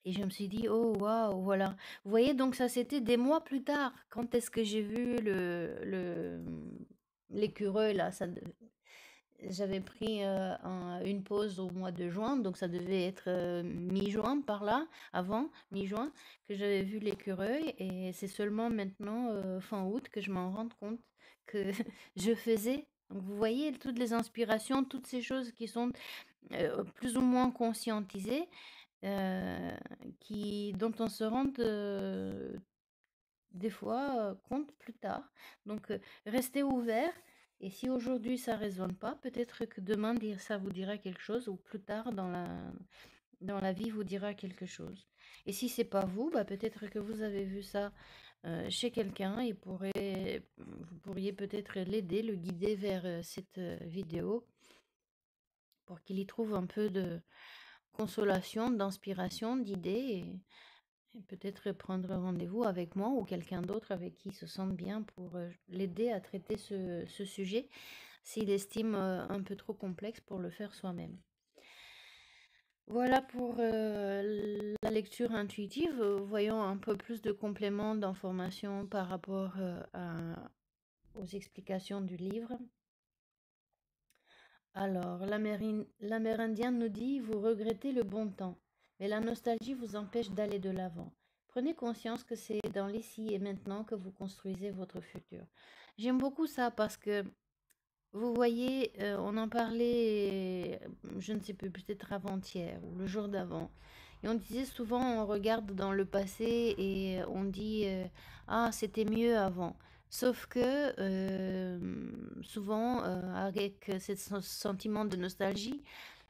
Speaker 1: Et je me suis dit, oh waouh, voilà. Vous voyez, donc ça c'était des mois plus tard. Quand est-ce que j'ai vu l'écureuil là? J'avais pris une pause au mois de juin, donc ça devait être mi-juin par là, avant mi-juin, que j'avais vu l'écureuil. Et c'est seulement maintenant, fin août, que je m'en rends compte que je faisais. Donc vous voyez, toutes les inspirations, toutes ces choses qui sont plus ou moins conscientisées, euh, dont on se rend des fois compte plus tard. Donc restez ouvert. Et si aujourd'hui ça résonne pas, peut-être que demain ça vous dira quelque chose ou plus tard dans la vie vous dira quelque chose. Et si c'est pas vous, bah peut-être que vous avez vu ça chez quelqu'un et vous pourriez peut-être l'aider, le guider vers cette vidéo pour qu'il y trouve un peu de consolation, d'inspiration, d'idées et peut-être prendre rendez-vous avec moi ou quelqu'un d'autre avec qui il se sente bien pour l'aider à traiter ce sujet s'il estime un peu trop complexe pour le faire soi-même. Voilà pour la lecture intuitive. Voyons un peu plus de compléments d'informations par rapport aux explications du livre. Alors, l'Amérindien nous dit, vous regrettez le bon temps, mais la nostalgie vous empêche d'aller de l'avant. Prenez conscience que c'est dans l'ici et maintenant que vous construisez votre futur. J'aime beaucoup ça parce que, vous voyez, on en parlait, je ne sais plus, peut-être avant-hier ou le jour d'avant. Et on disait souvent, on regarde dans le passé et on dit, ah, c'était mieux avant. Sauf que souvent, avec ce sentiment de nostalgie,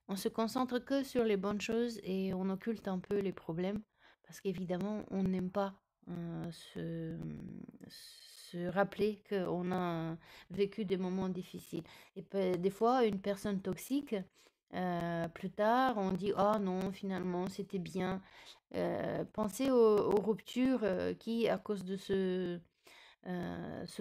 Speaker 1: on se concentre que sur les bonnes choses et on occulte un peu les problèmes parce qu'évidemment, on n'aime pas se rappeler qu'on a vécu des moments difficiles. Et des fois, une personne toxique, plus tard, on dit, oh non, finalement, c'était bien. Pensez aux ruptures qui, à cause de ce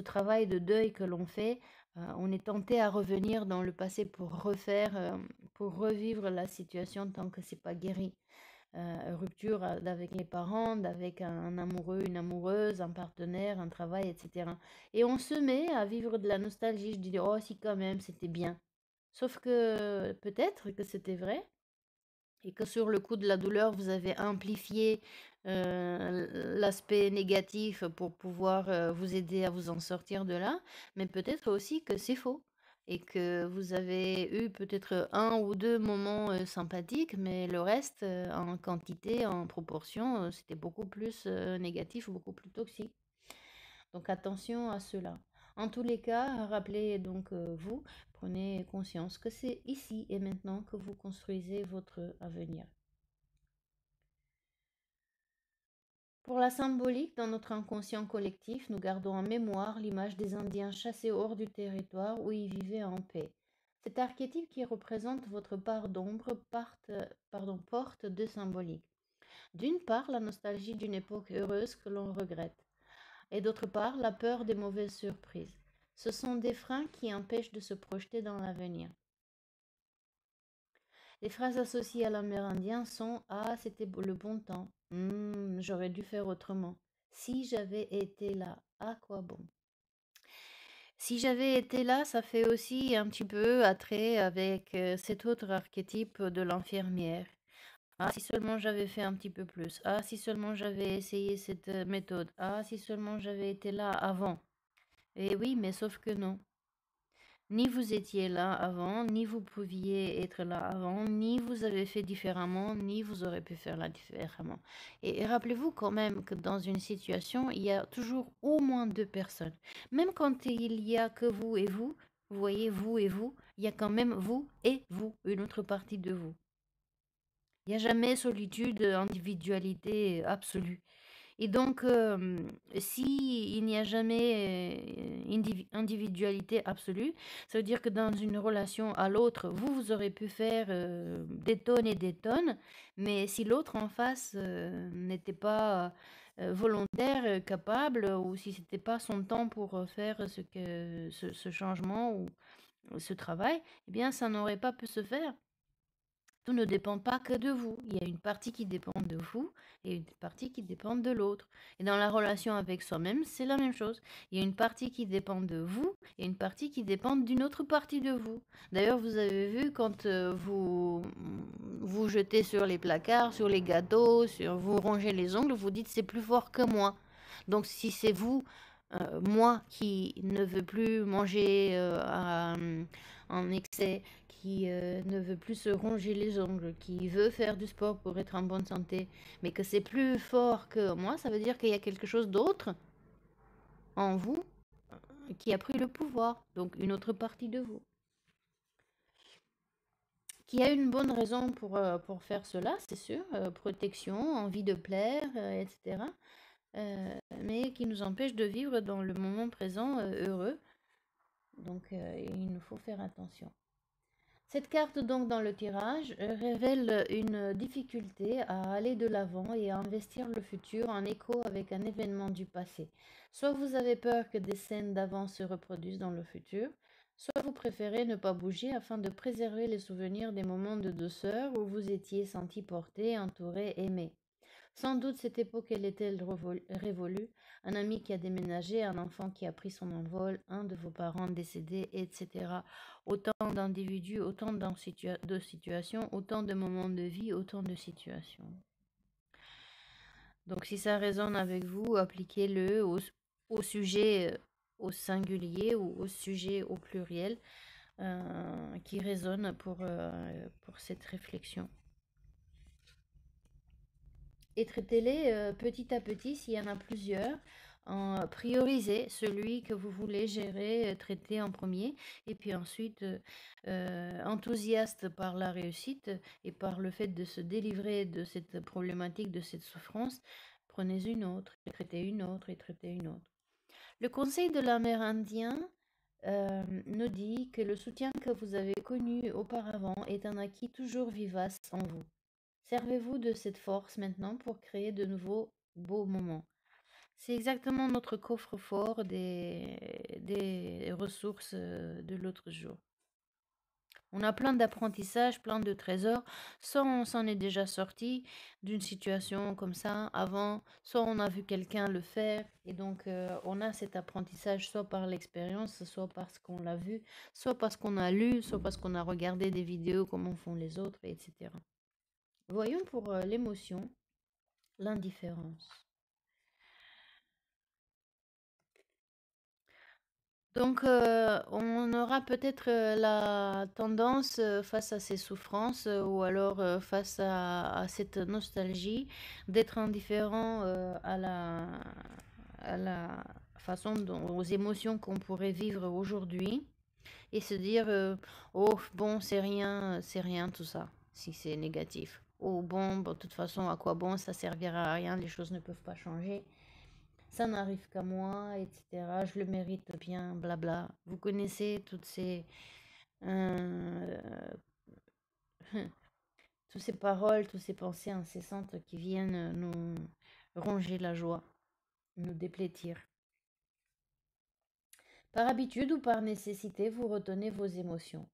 Speaker 1: travail de deuil que l'on fait, on est tenté à revenir dans le passé pour refaire, pour revivre la situation tant que c'est pas guéri. Rupture avec les parents, avec un amoureux, une amoureuse, un partenaire, un travail, etc. Et on se met à vivre de la nostalgie. Je dis, oh si quand même, c'était bien. Sauf que peut-être que c'était vrai, et que sur le coup de la douleur, vous avez amplifié l'aspect négatif pour pouvoir vous aider à vous en sortir de là, mais peut-être aussi que c'est faux et que vous avez eu peut-être un ou deux moments sympathiques, mais le reste, en quantité, en proportion, c'était beaucoup plus négatif, beaucoup plus toxique. Donc attention à cela. En tous les cas, rappelez donc vous, prenez conscience que c'est ici et maintenant que vous construisez votre avenir. Pour la symbolique, dans notre inconscient collectif, nous gardons en mémoire l'image des Indiens chassés hors du territoire où ils vivaient en paix. Cet archétype qui représente votre part d'ombre porte deux symboliques. D'une part, la nostalgie d'une époque heureuse que l'on regrette, et d'autre part, la peur des mauvaises surprises. Ce sont des freins qui empêchent de se projeter dans l'avenir. Les phrases associées à l'amérindien sont ah, c'était le bon temps. J'aurais dû faire autrement. Si j'avais été là, à quoi bon? Si j'avais été là, ça fait aussi un petit peu attrait avec cet autre archétype de l'infirmière. Ah, si seulement j'avais fait un petit peu plus. Ah, si seulement j'avais essayé cette méthode. Ah, si seulement j'avais été là avant. Et oui, mais sauf que non. Ni vous étiez là avant, ni vous pouviez être là avant, ni vous avez fait différemment, ni vous aurez pu faire là différemment. Et rappelez-vous quand même que dans une situation, il y a toujours au moins deux personnes. Même quand il y a que vous voyez vous et vous, il y a quand même vous et vous, une autre partie de vous. Il n'y a jamais solitude, individualité absolue. Et donc, si il n'y a jamais individualité absolue, ça veut dire que dans une relation à l'autre, vous aurez pu faire des tonnes et des tonnes, mais si l'autre en face n'était pas volontaire, capable, ou si c'était pas son temps pour faire ce changement ou ce travail, eh bien, ça n'aurait pas pu se faire. Tout ne dépend pas que de vous. Il y a une partie qui dépend de vous et une partie qui dépend de l'autre. Et dans la relation avec soi-même, c'est la même chose. Il y a une partie qui dépend de vous et une partie qui dépend d'une autre partie de vous. D'ailleurs, vous avez vu quand vous jetez sur les placards, sur les gâteaux, vous rongez les ongles, vous dites c'est plus fort que moi. Donc si c'est vous, moi qui ne veux plus manger en excès, qui ne veut plus se ronger les ongles, qui veut faire du sport pour être en bonne santé, mais que c'est plus fort que moi, ça veut dire qu'il y a quelque chose d'autre en vous qui a pris le pouvoir, donc une autre partie de vous. Qui a une bonne raison pour faire cela, c'est sûr, protection, envie de plaire, etc. Mais qui nous empêche de vivre dans le moment présent heureux. Donc il nous faut faire attention. Cette carte donc dans le tirage révèle une difficulté à aller de l'avant et à investir le futur en écho avec un événement du passé. Soit vous avez peur que des scènes d'avant se reproduisent dans le futur, soit vous préférez ne pas bouger afin de préserver les souvenirs des moments de douceur où vous étiez senti porté, entouré, aimé. Sans doute cette époque elle est-elle révolue. Un ami qui a déménagé, un enfant qui a pris son envol, un de vos parents décédé, etc. Autant d'individus, autant de situations, autant de moments de vie, autant de situations. Donc si ça résonne avec vous, appliquez-le au sujet au singulier ou au sujet au pluriel qui résonne pour cette réflexion. Et traitez-les petit à petit s'il y en a plusieurs. Priorisez celui que vous voulez gérer, traiter en premier, et puis ensuite, enthousiaste par la réussite et par le fait de se délivrer de cette problématique, de cette souffrance, prenez une autre, et traitez une autre, et traitez une autre. Le conseil de l'Amérindien nous dit que le soutien que vous avez connu auparavant est un acquis toujours vivace en vous. Servez-vous de cette force maintenant pour créer de nouveaux beaux moments. C'est exactement notre coffre-fort des ressources de l'autre jour. On a plein d'apprentissages, plein de trésors. Soit on s'en est déjà sorti d'une situation comme ça avant, soit on a vu quelqu'un le faire. Et donc, on a cet apprentissage soit par l'expérience, soit parce qu'on l'a vu, soit parce qu'on a lu, soit parce qu'on a regardé des vidéos, comment font les autres, etc. Voyons pour l'émotion, l'indifférence. Donc, on aura peut-être la tendance face à ces souffrances ou alors face à cette nostalgie d'être indifférent à la façon aux émotions qu'on pourrait vivre aujourd'hui et se dire oh bon c'est rien tout ça si c'est négatif. Oh bon, de toute façon à quoi bon ça servira à rien, les choses ne peuvent pas changer. Ça n'arrive qu'à moi, etc. Je le mérite bien, blabla. Vous connaissez euh, toutes ces paroles, toutes ces pensées incessantes qui viennent nous ronger la joie, nous déplétir. Par habitude ou par nécessité, vous retenez vos émotions.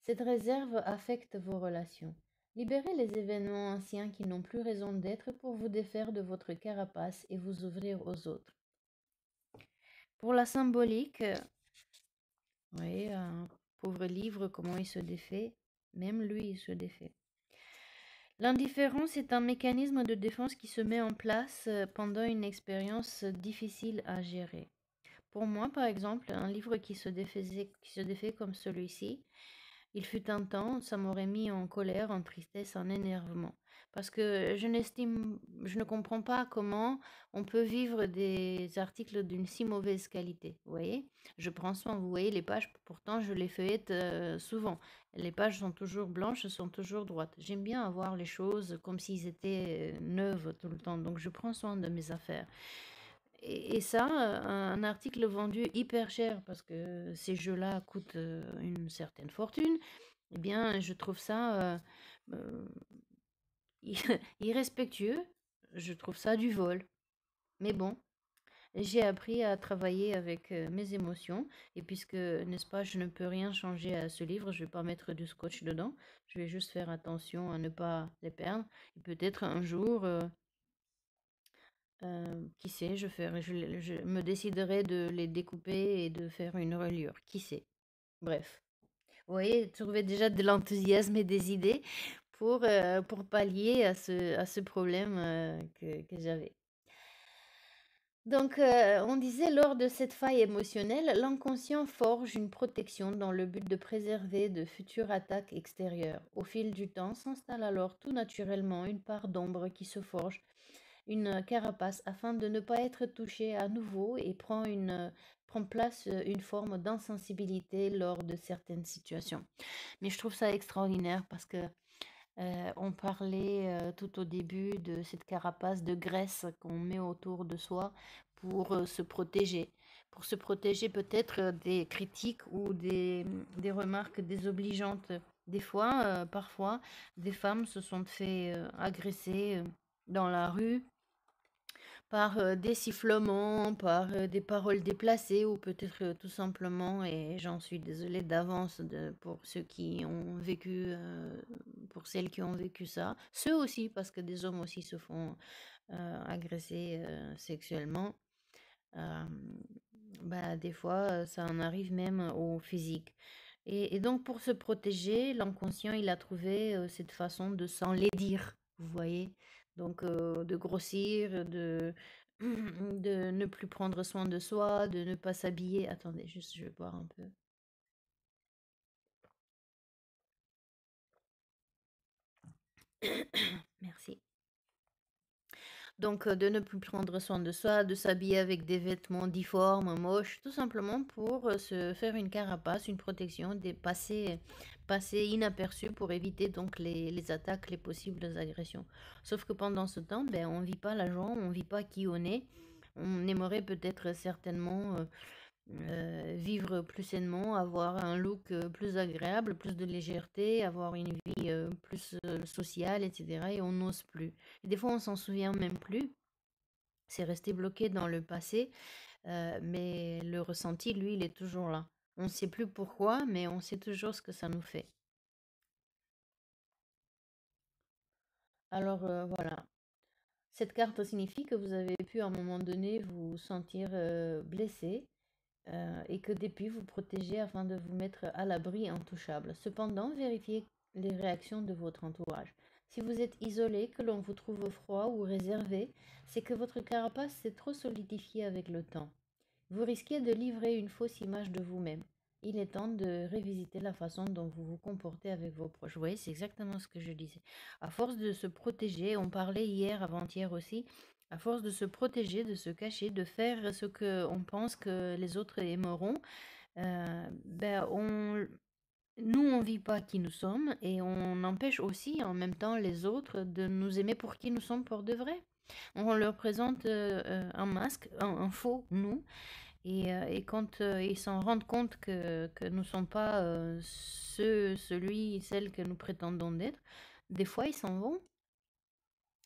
Speaker 1: Cette réserve affecte vos relations. Libérez les événements anciens qui n'ont plus raison d'être pour vous défaire de votre carapace et vous ouvrir aux autres. Pour la symbolique, oui, un pauvre livre, comment il se défait? Même lui, il se défait. L'indifférence est un mécanisme de défense qui se met en place pendant une expérience difficile à gérer. Pour moi, par exemple, un livre qui se défait comme celui-ci, il fut un temps, ça m'aurait mis en colère, en tristesse, en énervement. Parce que je ne comprends pas comment on peut vivre des articles d'une si mauvaise qualité. Vous voyez? Je prends soin, vous voyez les pages, pourtant je les feuillette souvent. Les pages sont toujours blanches, sont toujours droites. J'aime bien avoir les choses comme s'ils étaient neuves tout le temps. Donc je prends soin de mes affaires. Et ça, un article vendu hyper cher parce que ces jeux-là coûtent une certaine fortune, eh bien, je trouve ça euh, irrespectueux. Je trouve ça du vol. Mais bon, j'ai appris à travailler avec mes émotions. Et puisque, n'est-ce pas, je ne peux rien changer à ce livre, je ne vais pas mettre du scotch dedans. Je vais juste faire attention à ne pas les perdre. Et peut-être un jour, qui sait, je me déciderai de les découper et de faire une reliure. Qui sait? Bref. Vous voyez, trouver déjà de l'enthousiasme et des idées pour pallier à ce problème que j'avais. Donc, on disait, lors de cette faille émotionnelle, l'inconscient forge une protection dans le but de préserver de futures attaques extérieures. Au fil du temps, s'installe alors tout naturellement une part d'ombre qui se forge une carapace afin de ne pas être touché à nouveau et prend place une forme d'insensibilité lors de certaines situations. Mais je trouve ça extraordinaire parce que on parlait tout au début de cette carapace de graisse qu'on met autour de soi pour se protéger. Pour se protéger peut-être des critiques ou des remarques désobligeantes. Des fois, parfois, des femmes se sont fait agresser dans la rue par des sifflements, par des paroles déplacées ou peut-être tout simplement, et j'en suis désolée d'avance pour ceux qui ont vécu, pour celles qui ont vécu ça, ceux aussi, parce que des hommes aussi se font agresser sexuellement. Euh, Bah, des fois, ça en arrive même au physique. Et donc, pour se protéger, l'inconscient, il a trouvé cette façon de s'enlaidir, vous voyez? Donc, de grossir, de ne plus prendre soin de soi, de ne pas s'habiller. Attendez, juste, je vais boire un peu. Merci. Donc, de ne plus prendre soin de soi, de s'habiller avec des vêtements difformes, moches, tout simplement pour se faire une carapace, une protection, passer inaperçu pour éviter donc les attaques, les possibles agressions. Sauf que pendant ce temps, ben, on ne vit pas la joie, on ne vit pas qui on est. On aimerait peut-être certainement vivre plus sainement, avoir un look plus agréable, plus de légèreté, avoir une vie plus sociale, etc. Et on n'ose plus. Et des fois, on s'en souvient même plus. C'est resté bloqué dans le passé, mais le ressenti, lui, il est toujours là. On ne sait plus pourquoi, mais on sait toujours ce que ça nous fait. Alors voilà, cette carte signifie que vous avez pu à un moment donné vous sentir blessé et que depuis vous protégez afin de vous mettre à l'abri intouchable. Cependant, vérifiez les réactions de votre entourage. Si vous êtes isolé, que l'on vous trouve froid ou réservé, c'est que votre carapace s'est trop solidifiée avec le temps. Vous risquez de livrer une fausse image de vous-même. Il est temps de révisiter la façon dont vous vous comportez avec vos proches. Vous voyez, c'est exactement ce que je disais. À force de se protéger, on parlait hier, avant-hier aussi, à force de se protéger, de se cacher, de faire ce qu'on pense que les autres aimeront, ben nous, on ne vit pas qui nous sommes et on empêche aussi en même temps les autres de nous aimer pour qui nous sommes pour de vrai. On leur présente un masque, un faux nous, et quand ils s'en rendent compte que nous ne sommes pas celle que nous prétendons d'être, des fois ils s'en vont.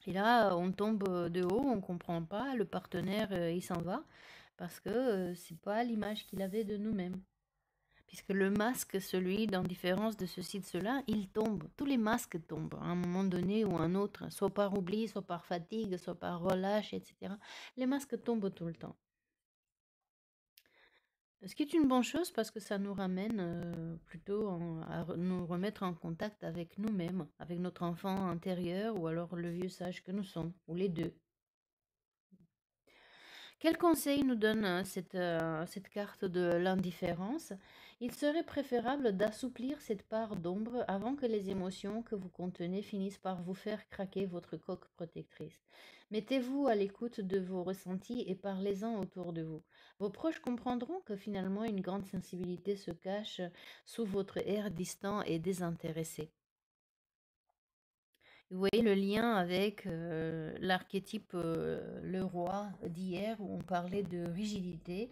Speaker 1: Et là, on tombe de haut, on ne comprend pas, le partenaire, il s'en va, parce que c'est pas l'image qu'il avait de nous-mêmes. Puisque le masque, celui d'en différence de ceci, de cela, il tombe. Tous les masques tombent à un moment donné ou un autre, soit par oubli, soit par fatigue, soit par relâche, etc. Les masques tombent tout le temps. Ce qui est une bonne chose parce que ça nous ramène plutôt nous remettre en contact avec nous-mêmes, avec notre enfant intérieur ou alors le vieux sage que nous sommes, ou les deux. Quel conseil nous donne cette carte de l'indifférence? Il serait préférable d'assouplir cette part d'ombre avant que les émotions que vous contenez finissent par vous faire craquer votre coque protectrice. Mettez-vous à l'écoute de vos ressentis et parlez-en autour de vous. Vos proches comprendront que finalement une grande sensibilité se cache sous votre air distant et désintéressé. Vous voyez le lien avec l'archétype le roi d'hier où on parlait de rigidité,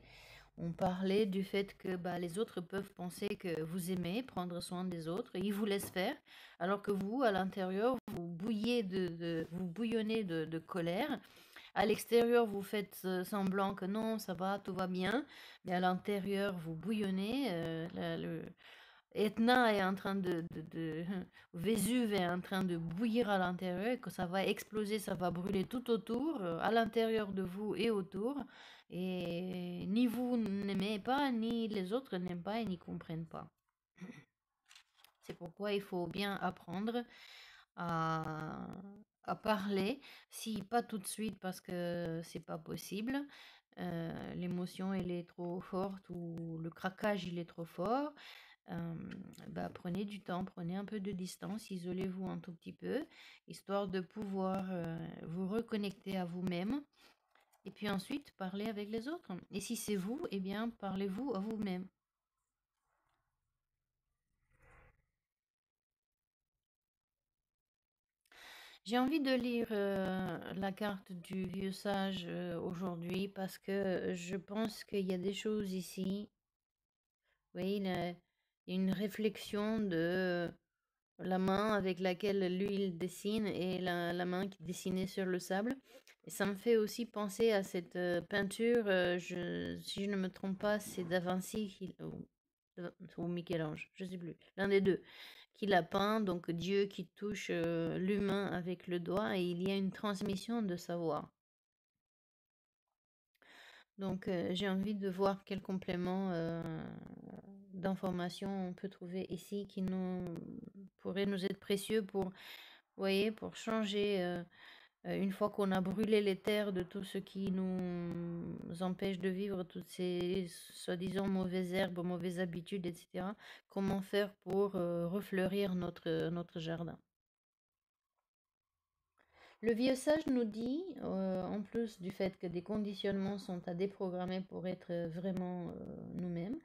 Speaker 1: on parlait du fait que bah, les autres peuvent penser que vous aimez prendre soin des autres et ils vous laissent faire, alors que vous, à l'intérieur, vous bouillez vous bouillonnez de colère. À l'extérieur, vous faites semblant que non, ça va, tout va bien, mais à l'intérieur, vous bouillonnez. Etna est en train Vésuve est en train de bouillir à l'intérieur, et que ça va exploser, ça va brûler tout autour, à l'intérieur de vous et autour. Et ni vous n'aimez pas, ni les autres n'aiment pas et n'y comprennent pas. C'est pourquoi il faut bien apprendre à, à parler, si pas tout de suite parce que c'est pas possible. L'émotion elle est trop forte ou le craquage il est trop fort. Euh, Bah, prenez du temps, prenez un peu de distance, isolez-vous un tout petit peu, histoire de pouvoir vous reconnecter à vous-même et puis ensuite parler avec les autres. Et si c'est vous, eh bien parlez-vous à vous-même. J'ai envie de lire la carte du vieux sage aujourd'hui parce que je pense qu'il y a des choses ici. Oui, il y a une réflexion la main avec laquelle lui il dessine et la main qui dessinait sur le sable. Et ça me fait aussi penser à cette peinture, si je ne me trompe pas, c'est Da Vinci ou Michel-Ange, je sais plus, l'un des deux, qui l'a peint, donc Dieu qui touche l'humain avec le doigt et il y a une transmission de savoir. Donc j'ai envie de voir quel complément d'informations on peut trouver ici qui nous pourrait nous être précieux pour, vous voyez, pour changer, une fois qu'on a brûlé les terres de tout ce qui nous empêche de vivre, toutes ces soi-disant mauvaises herbes, mauvaises habitudes, etc. Comment faire pour refleurir notre jardin. Le vieux sage nous dit, en plus du fait que des conditionnements sont à déprogrammer pour être vraiment nous-mêmes,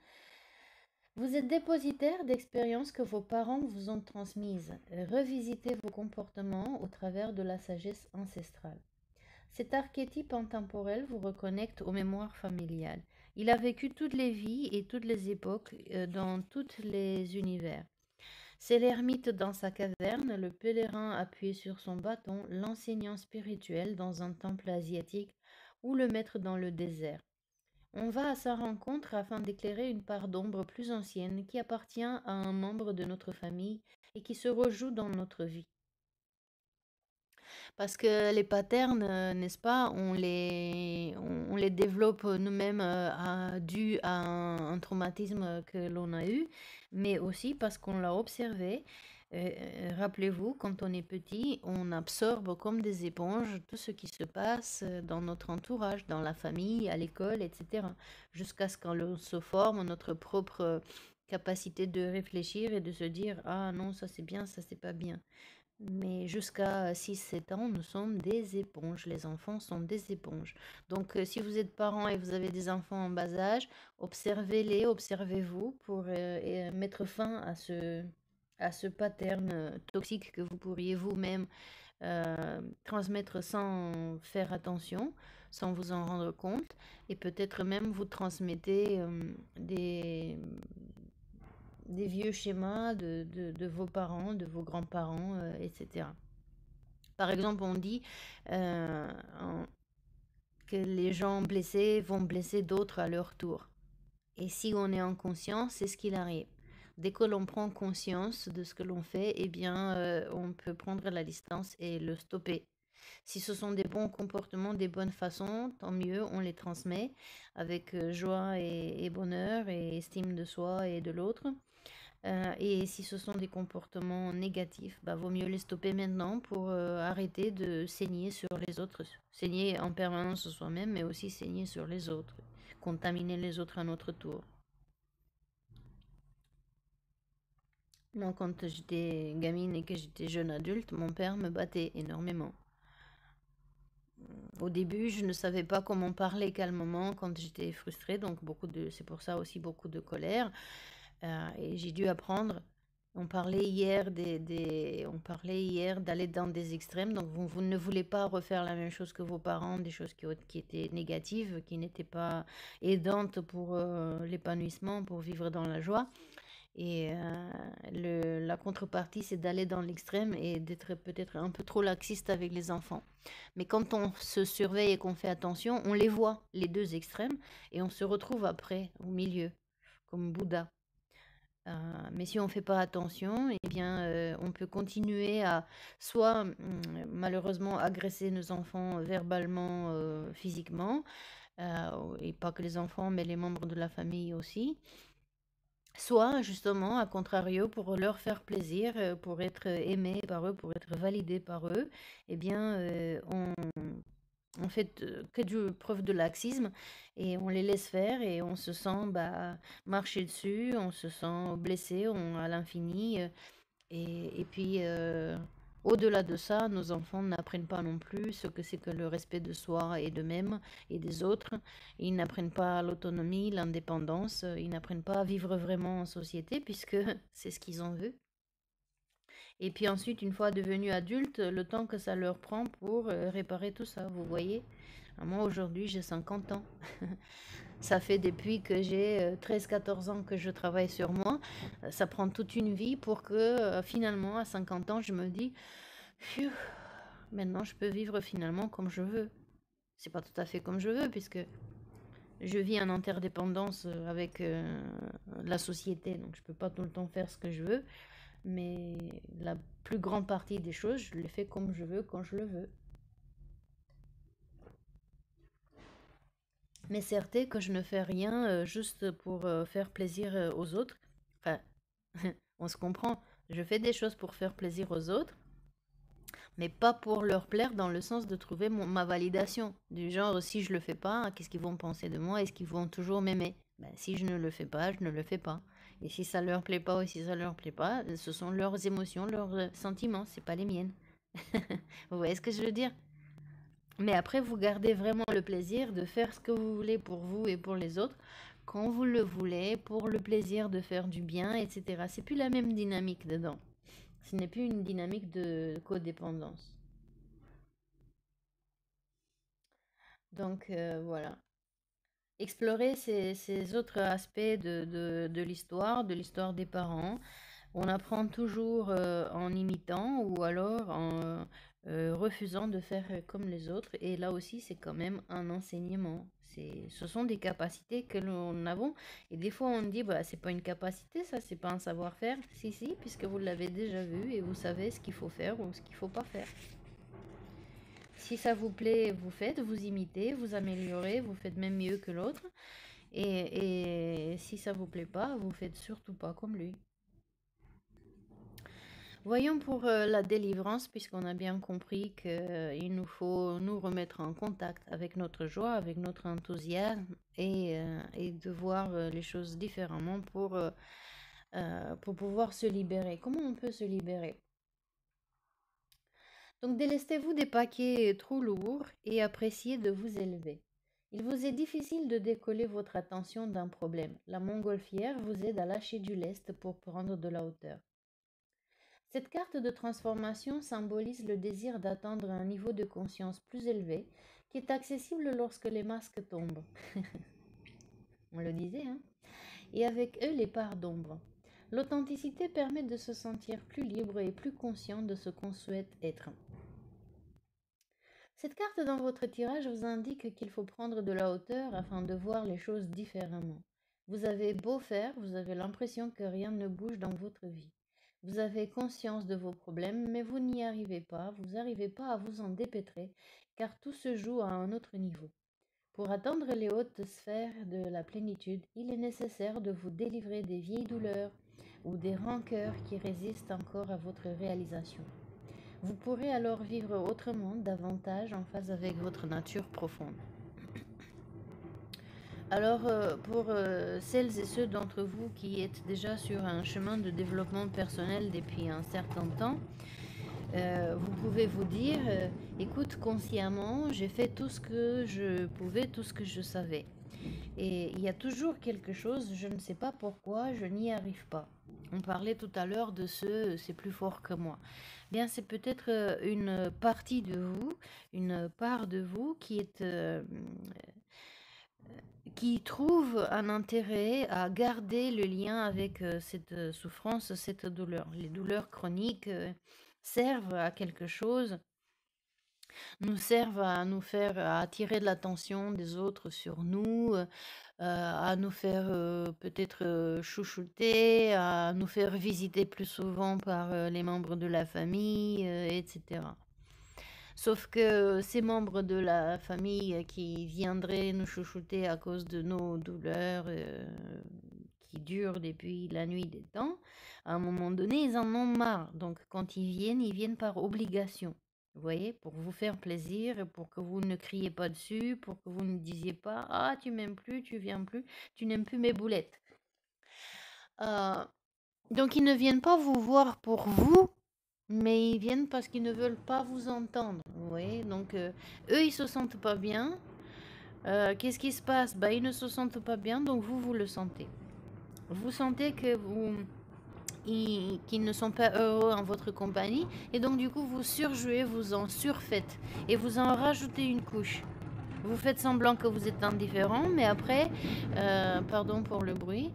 Speaker 1: vous êtes dépositaire d'expériences que vos parents vous ont transmises. Revisitez vos comportements au travers de la sagesse ancestrale. Cet archétype intemporel vous reconnecte aux mémoires familiales. Il a vécu toutes les vies et toutes les époques dans tous les univers. C'est l'ermite dans sa caverne, le pèlerin appuyé sur son bâton, l'enseignant spirituel dans un temple asiatique ou le maître dans le désert. On va à sa rencontre afin d'éclairer une part d'ombre plus ancienne qui appartient à un membre de notre famille et qui se rejoue dans notre vie. Parce que les patterns, n'est-ce pas, on les développe nous-mêmes dû à un traumatisme que l'on a eu, mais aussi parce qu'on l'a observé. Rappelez-vous, quand on est petit, on absorbe comme des éponges tout ce qui se passe dans notre entourage, dans la famille, à l'école, etc. Jusqu'à ce qu'on se forme notre propre capacité de réfléchir et de se dire, ah non, ça c'est bien, ça c'est pas bien. Mais jusqu'à 6 7 ans, nous sommes des éponges. Les enfants sont des éponges. Donc, si vous êtes parent et vous avez des enfants en bas âge, observez-les, observez-vous pour mettre fin à ce pattern toxique que vous pourriez vous-même transmettre sans faire attention, sans vous en rendre compte. Et peut-être même vous transmettez des vieux schémas de vos parents, de vos grands-parents, etc. Par exemple, on dit euh, que les gens blessés vont blesser d'autres à leur tour. Et si on est en conscience, c'est ce qu'il arrive. Dès que l'on prend conscience de ce que l'on fait, eh bien, on peut prendre la distance et le stopper. Si ce sont des bons comportements, des bonnes façons, tant mieux, on les transmet avec joie et bonheur et estime de soi et de l'autre. Et si ce sont des comportements négatifs, bah, vaut mieux les stopper maintenant pour arrêter de saigner sur les autres. Saigner en permanence sur soi-même, mais aussi saigner sur les autres. Contaminer les autres à notre tour. Moi, quand j'étais gamine et que j'étais jeune adulte, mon père me battait énormément. Au début, je ne savais pas comment parler calmement quand j'étais frustrée, donc c'est pour ça aussi beaucoup de colère. Et j'ai dû apprendre. On parlait hier d'aller dans des extrêmes. Donc vous ne voulez pas refaire la même chose que vos parents, des choses qui étaient négatives, qui n'étaient pas aidantes pour l'épanouissement, pour vivre dans la joie. Et la contrepartie, c'est d'aller dans l'extrême et d'être peut-être un peu trop laxiste avec les enfants. Mais quand on se surveille et qu'on fait attention, on les voit, les deux extrêmes, et on se retrouve après, au milieu, comme Bouddha. Mais si on ne fait pas attention, eh bien, on peut continuer à soit malheureusement agresser nos enfants verbalement, physiquement, et pas que les enfants, mais les membres de la famille aussi. Soit justement, à contrario, pour leur faire plaisir, pour être aimé par eux, pour être validé par eux, eh bien, on fait preuve de laxisme et on les laisse faire et on se sent marcher dessus, on se sent blessé à l'infini. Et puis, au-delà de ça, nos enfants n'apprennent pas non plus ce que c'est que le respect de soi et d'eux-mêmes et des autres. Ils n'apprennent pas l'autonomie, l'indépendance, ils n'apprennent pas à vivre vraiment en société puisque c'est ce qu'ils ont vu. Et puis ensuite, une fois devenus adultes, le temps que ça leur prend pour réparer tout ça, vous voyez. Moi, aujourd'hui, j'ai 50 ans. Ça fait depuis que j'ai 13-14 ans que je travaille sur moi. Ça prend toute une vie pour que finalement, à 50 ans, je me dis, phew, maintenant je peux vivre finalement comme je veux. C'est pas tout à fait comme je veux, puisque je vis en interdépendance avec la société, donc je peux pas tout le temps faire ce que je veux. Mais la plus grande partie des choses, je les fais comme je veux, quand je le veux. Mais certes que je ne fais rien juste pour faire plaisir aux autres. Enfin, on se comprend. Je fais des choses pour faire plaisir aux autres, mais pas pour leur plaire dans le sens de trouver ma validation. Du genre, si je le fais pas, qu'est-ce qu'ils vont penser de moi? Est-ce qu'ils vont toujours m'aimer? Ben, si je ne le fais pas, je ne le fais pas. Et si ça leur plaît pas ou si ça leur plaît pas, ce sont leurs émotions, leurs sentiments, c'est pas les miennes. Vous voyez ce que je veux dire? Mais après, vous gardez vraiment le plaisir de faire ce que vous voulez pour vous et pour les autres, quand vous le voulez, pour le plaisir de faire du bien, etc. C'est plus la même dynamique dedans. Ce n'est plus une dynamique de codépendance. Donc voilà. Explorer ces autres aspects de de l'histoire des parents. On apprend toujours en imitant ou alors en refusant de faire comme les autres. Et là aussi, c'est quand même un enseignement. Ce sont des capacités que nous avons. Et des fois, on dit, bah, c'est pas une capacité, ça, c'est pas un savoir-faire. Si, si, puisque vous l'avez déjà vu et vous savez ce qu'il faut faire ou ce qu'il faut pas faire. Si ça vous plaît, vous faites, vous imitez, vous améliorez, vous faites même mieux que l'autre. Et si ça vous plaît pas, vous faites surtout pas comme lui. Voyons pour la délivrance, puisqu'on a bien compris qu'il nous faut nous remettre en contact avec notre joie, avec notre enthousiasme et de voir les choses différemment pour pouvoir se libérer. Comment on peut se libérer? Donc délestez-vous des paquets trop lourds et appréciez de vous élever. Il vous est difficile de décoller votre attention d'un problème. La montgolfière vous aide à lâcher du lest pour prendre de la hauteur. Cette carte de transformation symbolise le désir d'atteindre un niveau de conscience plus élevé qui est accessible lorsque les masques tombent. On le disait, hein? Et avec eux les parts d'ombre. L'authenticité permet de se sentir plus libre et plus conscient de ce qu'on souhaite être. Cette carte dans votre tirage vous indique qu'il faut prendre de la hauteur afin de voir les choses différemment. Vous avez beau faire, vous avez l'impression que rien ne bouge dans votre vie. Vous avez conscience de vos problèmes, mais vous n'y arrivez pas, vous n'arrivez pas à vous en dépêtrer, car tout se joue à un autre niveau. Pour atteindre les hautes sphères de la plénitude, il est nécessaire de vous délivrer des vieilles douleurs ou des rancœurs qui résistent encore à votre réalisation. Vous pourrez alors vivre autrement, davantage en phase avec votre nature profonde. Alors, pour celles et ceux d'entre vous qui êtes déjà sur un chemin de développement personnel depuis un certain temps, vous pouvez vous dire, écoute, consciemment, j'ai fait tout ce que je pouvais, tout ce que je savais. Et il y a toujours quelque chose, je ne sais pas pourquoi, je n'y arrive pas. On parlait tout à l'heure de c'est plus fort que moi. Bien, c'est peut-être une partie de vous, une part de vous qui trouve un intérêt à garder le lien avec cette souffrance, cette douleur. Les douleurs chroniques servent à quelque chose, nous servent à nous faire à attirer de l'attention des autres sur nous, à nous faire peut-être chouchouter, à nous faire visiter plus souvent par les membres de la famille, etc. Sauf que ces membres de la famille qui viendraient nous chouchouter à cause de nos douleurs qui durent depuis la nuit des temps, à un moment donné, ils en ont marre. Donc quand ils viennent par obligation. Vous voyez, pour vous faire plaisir, pour que vous ne criez pas dessus, pour que vous ne disiez pas ah, tu m'aimes plus, tu viens plus, tu n'aimes plus mes boulettes. Donc ils ne viennent pas vous voir pour vous, mais ils viennent parce qu'ils ne veulent pas vous entendre. Vous voyez, donc eux ils se sentent pas bien. Qu'est-ce qui se passe? Ils ne se sentent pas bien, donc vous le sentez. Vous sentez que qui ne sont pas heureux en votre compagnie. Et donc du coup, vous surjouez, vous en surfaites. Et vous en rajoutez une couche. Vous faites semblant que vous êtes indifférent, mais après, pardon pour le bruit,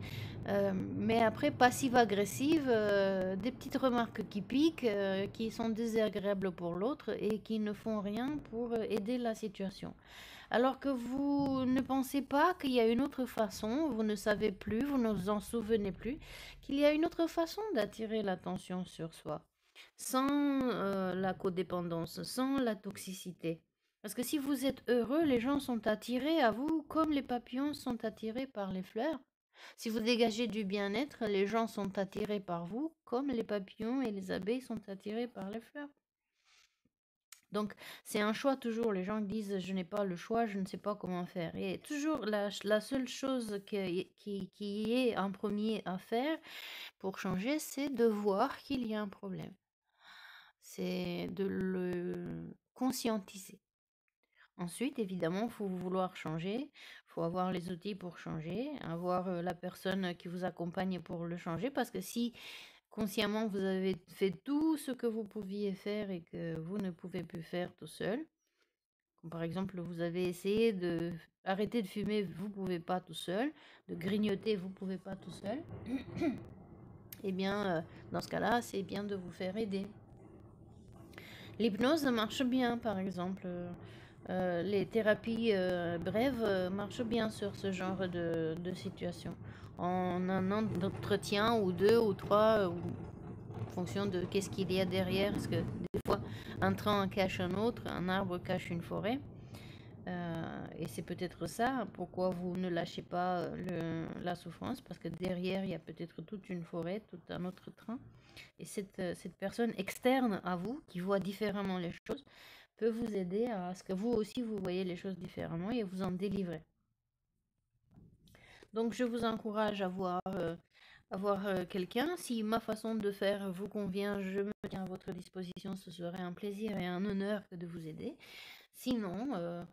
Speaker 1: mais après, passive-agressive, des petites remarques qui piquent, qui sont désagréables pour l'autre et qui ne font rien pour aider la situation. Alors que vous ne pensez pas qu'il y a une autre façon, vous ne savez plus, vous ne vous en souvenez plus, qu'il y a une autre façon d'attirer l'attention sur soi, sans la codépendance, sans la toxicité. Parce que si vous êtes heureux, les gens sont attirés à vous comme les papillons sont attirés par les fleurs. Si vous dégagez du bien-être, les gens sont attirés par vous comme les papillons et les abeilles sont attirés par les fleurs. Donc, c'est un choix toujours. Les gens disent, je n'ai pas le choix, je ne sais pas comment faire. Et toujours, la seule chose qui est en premier à faire pour changer, c'est de voir qu'il y a un problème. C'est de le conscientiser. Ensuite, évidemment, il faut vouloir changer, il faut avoir les outils pour changer, avoir la personne qui vous accompagne pour le changer, parce que si consciemment vous avez fait tout ce que vous pouviez faire et que vous ne pouvez plus faire tout seul, comme par exemple vous avez essayé de arrêter de fumer, vous ne pouvez pas tout seul, de grignoter, vous ne pouvez pas tout seul, eh bien, dans ce cas-là, c'est bien de vous faire aider. L'hypnose marche bien, par exemple. Les thérapies brèves marchent bien sur ce genre de situation. En un entretien ou deux ou trois, en fonction de qu'est-ce qu'il y a derrière. Parce que des fois, un train cache un autre, un arbre cache une forêt. Et c'est peut-être ça, pourquoi vous ne lâchez pas la souffrance, parce que derrière, il y a peut-être toute une forêt, tout un autre train. Et cette personne externe à vous, qui voit différemment les choses, peut vous aider à ce que vous aussi, vous voyez les choses différemment et vous en délivrez. Donc, je vous encourage à voir quelqu'un. Si ma façon de faire vous convient, je me tiens à votre disposition. Ce serait un plaisir et un honneur que de vous aider. Sinon,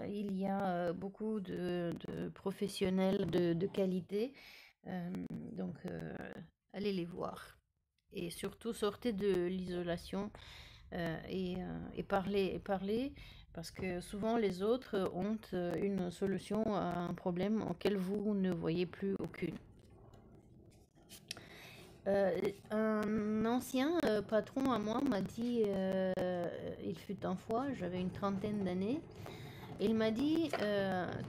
Speaker 1: il y a beaucoup de professionnels de qualité. Donc, allez les voir. Et surtout, sortez de l'isolation et parler, parce que souvent les autres ont une solution à un problème auquel vous ne voyez plus aucune. Un ancien patron à moi m'a dit, il fut un fois, j'avais une trentaine d'années, et il m'a dit,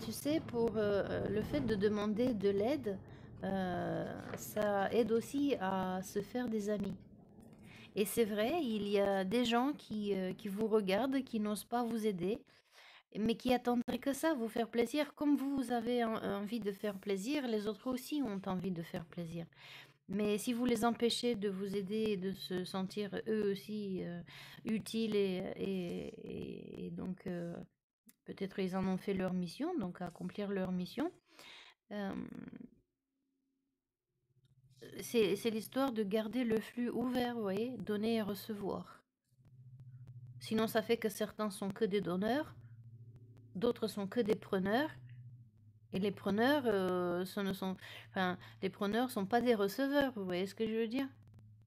Speaker 1: tu sais, pour le fait de demander de l'aide, ça aide aussi à se faire des amis. Et c'est vrai, il y a des gens qui vous regardent, qui n'osent pas vous aider, mais qui attendraient que ça, vous faire plaisir. Comme vous avez envie de faire plaisir, les autres aussi ont envie de faire plaisir. Mais si vous les empêchez de vous aider et de se sentir eux aussi utiles et donc peut-être ils en ont fait leur mission, donc accomplir leur mission, euh, c'est l'histoire de garder le flux ouvert, vous voyez, donner et recevoir. Sinon, ça fait que certains sont que des donneurs, d'autres sont que des preneurs, et les preneurs, les preneurs sont pas des receveurs. Vous voyez ce que je veux dire?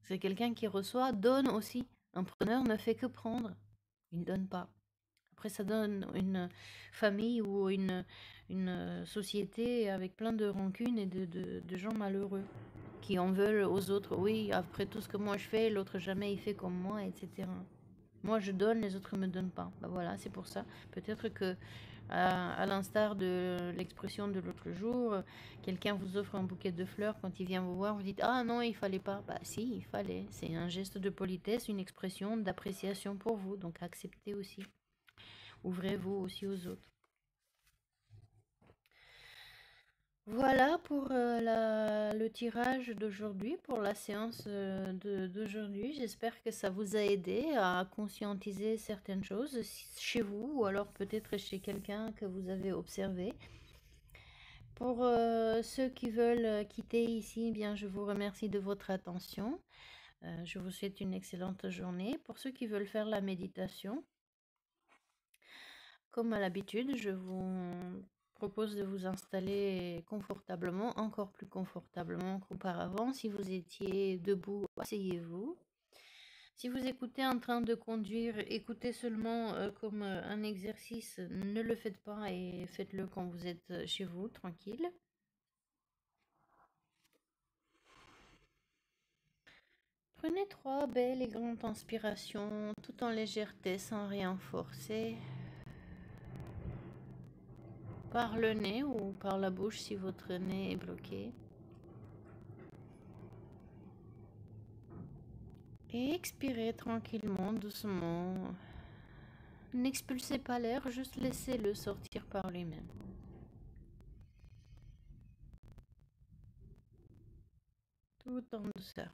Speaker 1: C'est quelqu'un qui reçoit, donne aussi. Un preneur ne fait que prendre, il ne donne pas. Après, ça donne une famille ou une société avec plein de rancunes et de gens malheureux qui en veulent aux autres. Oui, après tout ce que moi je fais, l'autre jamais il fait comme moi, etc. Moi, je donne, les autres ne me donnent pas. Ben voilà, c'est pour ça. Peut-être que, à l'instar de l'expression de l'autre jour, quelqu'un vous offre un bouquet de fleurs, quand il vient vous voir, vous dites, ah non, il fallait pas. Bah si, il fallait. C'est un geste de politesse, une expression d'appréciation pour vous. Donc acceptez aussi. Ouvrez-vous aussi aux autres. Voilà pour le tirage d'aujourd'hui, pour la séance d'aujourd'hui. J'espère que ça vous a aidé à conscientiser certaines choses chez vous ou alors peut-être chez quelqu'un que vous avez observé. Pour ceux qui veulent quitter ici, eh bien, je vous remercie de votre attention. Je vous souhaite une excellente journée. Pour ceux qui veulent faire la méditation, comme à l'habitude, je vous propose de vous installer confortablement, encore plus confortablement qu'auparavant. Si vous étiez debout, asseyez-vous. Si vous écoutez en train de conduire, écoutez seulement comme un exercice, ne le faites pas et faites-le quand vous êtes chez vous, tranquille. Prenez 3 belles et grandes inspirations, tout en légèreté, sans rien forcer. Par le nez ou par la bouche si votre nez est bloqué. Et expirez tranquillement, doucement. N'expulsez pas l'air, juste laissez-le sortir par lui-même. Tout en douceur.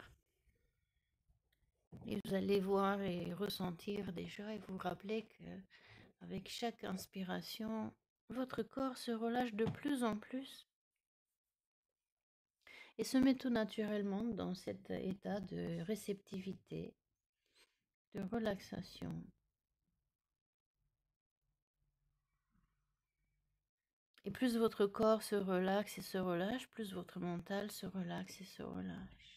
Speaker 1: Et vous allez voir et ressentir déjà et vous rappeler que avec chaque inspiration, votre corps se relâche de plus en plus et se met tout naturellement dans cet état de réceptivité, de relaxation. Et plus votre corps se relaxe et se relâche, plus votre mental se relaxe et se relâche.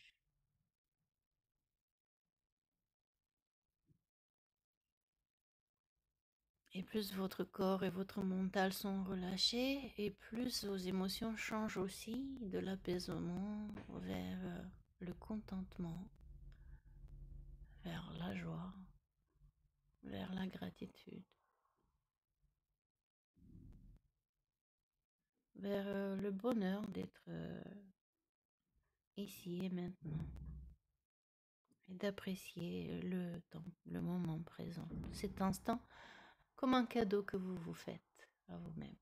Speaker 1: Et plus votre corps et votre mental sont relâchés, et plus vos émotions changent aussi de l'apaisement vers le contentement, vers la joie, vers la gratitude, vers le bonheur d'être ici et maintenant, et d'apprécier le temps, le moment présent, cet instant, comme un cadeau que vous vous faites à vous-même.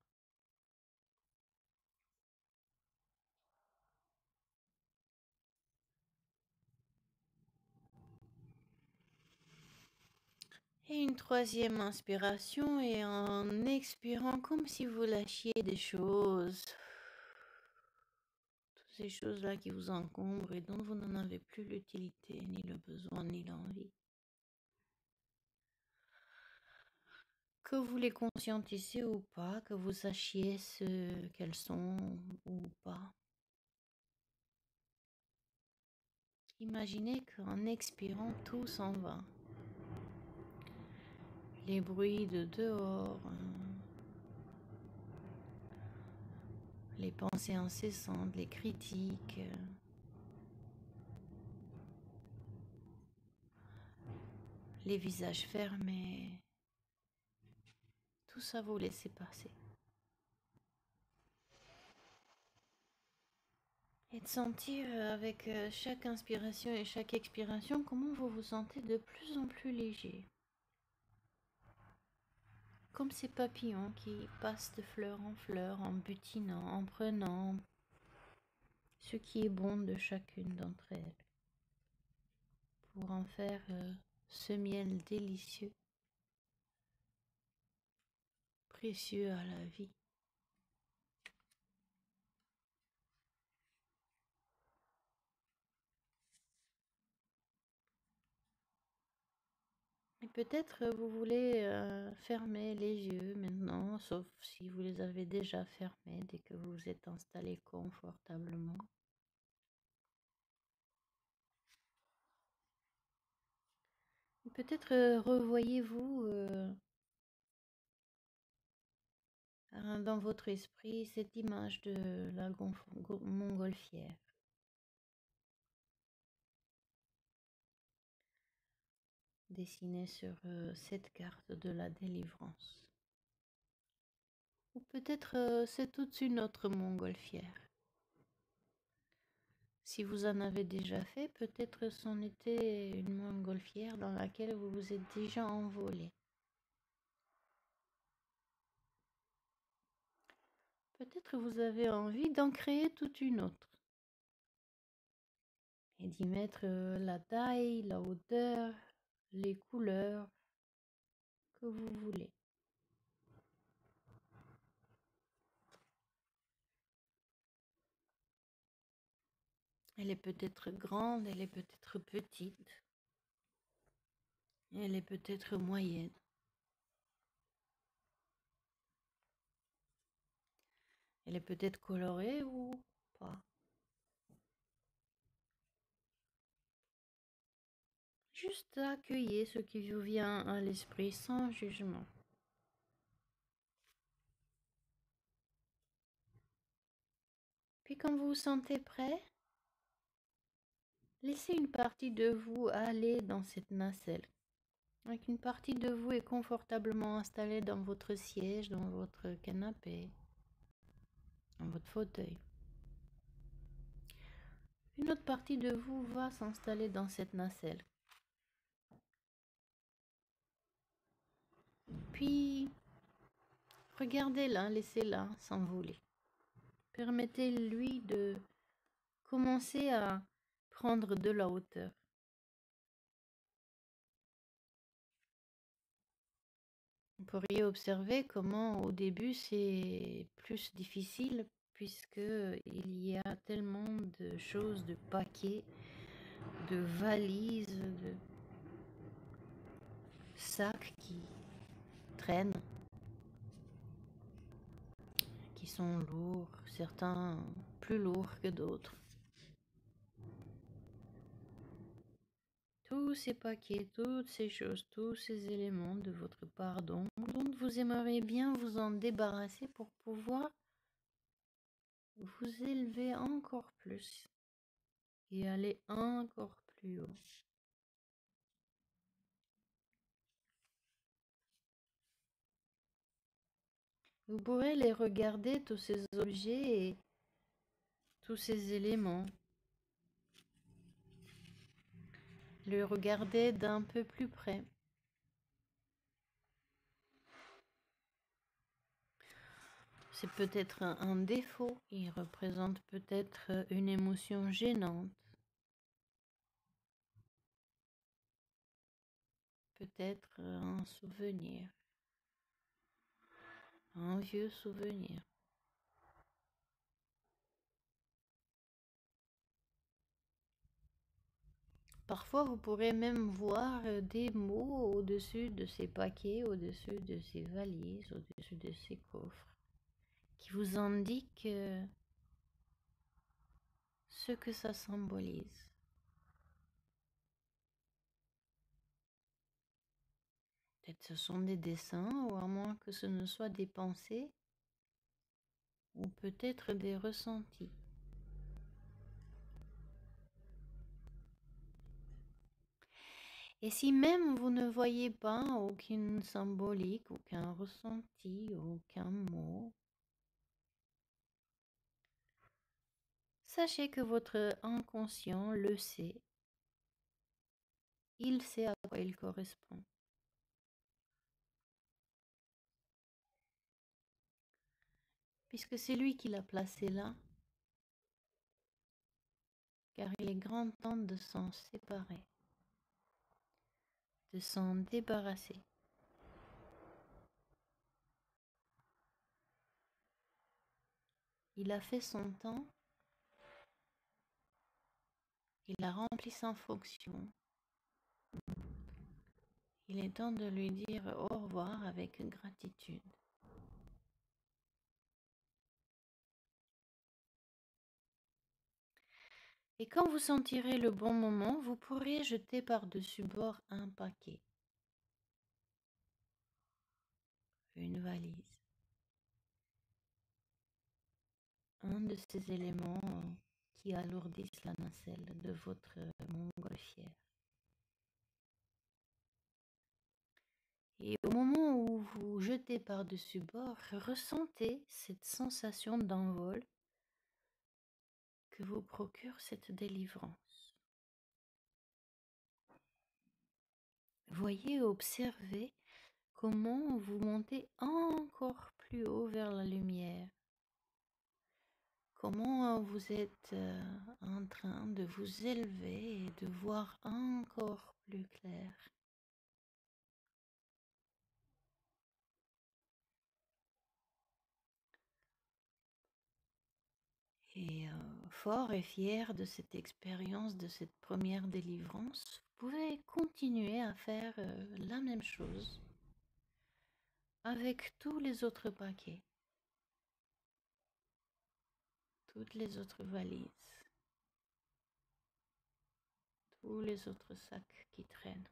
Speaker 1: Et une troisième inspiration, et en expirant comme si vous lâchiez des choses, toutes ces choses-là qui vous encombrent et dont vous n'en avez plus l'utilité, ni le besoin, ni l'envie. Que vous les conscientisez ou pas, que vous sachiez ce qu'elles sont ou pas. Imaginez qu'en expirant, tout s'en va. Les bruits de dehors, les pensées incessantes, les critiques, les visages fermés, tout ça vous laissez passer. Et de sentir avec chaque inspiration et chaque expiration comment vous vous sentez de plus en plus léger. Comme ces papillons qui passent de fleur en fleur en butinant, en prenant ce qui est bon de chacune d'entre elles pour en faire ce miel délicieux, précieux à la vie. Et peut-être vous voulez fermer les yeux maintenant, sauf si vous les avez déjà fermés dès que vous vous êtes installé confortablement. Peut-être revoyez-vous dans votre esprit cette image de la montgolfière. Dessinée sur cette carte de la délivrance. Ou peut-être c'est toute une autre montgolfière. Si vous en avez déjà fait, peut-être c'en était une montgolfière dans laquelle vous vous êtes déjà envolé. Peut-être vous avez envie d'en créer toute une autre. Et d'y mettre la taille, la hauteur, les couleurs que vous voulez. Elle est peut-être grande, elle est peut-être petite, elle est peut-être moyenne. Elle est peut-être colorée ou pas. Juste accueillez ce qui vous vient à l'esprit sans jugement. Puis quand vous vous sentez prêt, laissez une partie de vous aller dans cette nacelle. Donc une partie de vous est confortablement installée dans votre siège, dans votre canapé, dans votre fauteuil. Une autre partie de vous va s'installer dans cette nacelle. Puis, regardez-la, laissez-la s'envoler. Permettez-lui de commencer à prendre de la hauteur. Vous pourriez observer comment au début c'est plus difficile puisque il y a tellement de choses, de paquets, de valises, de sacs qui traînent, qui sont lourds, certains plus lourds que d'autres. Tous ces paquets, toutes ces choses, tous ces éléments de votre part dont vous aimeriez bien vous en débarrasser pour pouvoir vous élever encore plus et aller encore plus haut. Vous pourrez les regarder, tous ces objets et tous ces éléments. Les regarder d'un peu plus près. C'est peut-être un défaut, il représente peut-être une émotion gênante. Peut-être un souvenir. Un vieux souvenir. Parfois, vous pourrez même voir des mots au-dessus de ces paquets, au-dessus de ces valises, au-dessus de ces coffres, qui vous indiquent ce que ça symbolise. Peut-être ce sont des dessins, ou à moins que ce ne soit des pensées, ou peut-être des ressentis. Et si même vous ne voyez pas aucune symbolique, aucun ressenti, aucun mot, sachez que votre inconscient le sait. Il sait à quoi il correspond. Puisque c'est lui qui l'a placé là, car il est grand temps de s'en séparer, de s'en débarrasser. Il a fait son temps, il a rempli sa fonction. Il est temps de lui dire au revoir avec gratitude. Et quand vous sentirez le bon moment, vous pourrez jeter par-dessus bord un paquet, une valise, un de ces éléments qui alourdissent la nacelle de votre montgolfière. Et au moment où vous jetez par-dessus bord, ressentez cette sensation d'envol que vous procure cette délivrance. Voyez, observez comment vous montez encore plus haut vers la lumière. Comment vous êtes en train de vous élever et de voir encore plus clair. Et fort et fier de cette expérience, de cette première délivrance, vous pouvez continuer à faire la même chose avec tous les autres paquets. toutes les autres valises, tous les autres sacs qui traînent.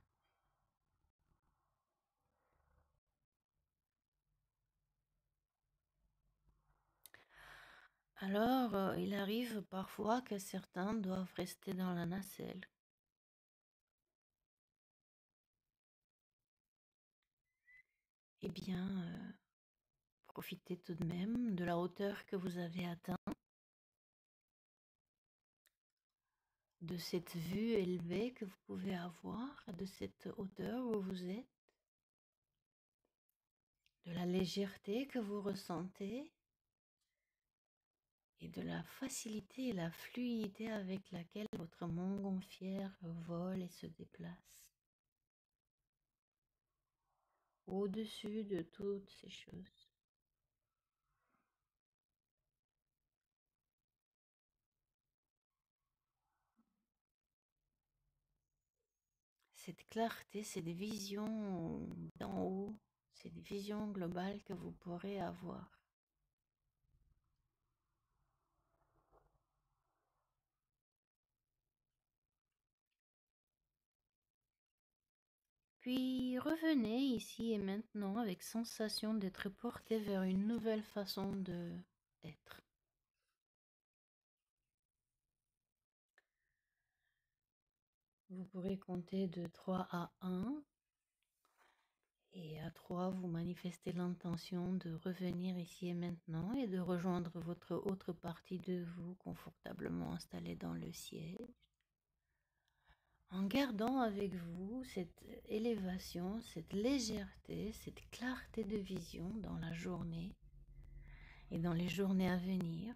Speaker 1: Alors, il arrive parfois que certains doivent rester dans la nacelle. Eh bien, profitez tout de même de la hauteur que vous avez atteinte, de cette vue élevée que vous pouvez avoir, de cette hauteur où vous êtes, de la légèreté que vous ressentez et de la facilité et la fluidité avec laquelle votre montgolfière vole et se déplace au-dessus de toutes ces choses. Cette clarté, cette vision d'en haut, cette vision globale que vous pourrez avoir. Puis revenez ici et maintenant avec sensation d'être porté vers une nouvelle façon d'être. Vous pourrez compter de 3 à 1 et à 3 vous manifestez l'intention de revenir ici et maintenant et de rejoindre votre autre partie de vous confortablement installée dans le siège, en gardant avec vous cette élévation, cette légèreté, cette clarté de vision dans la journée et dans les journées à venir.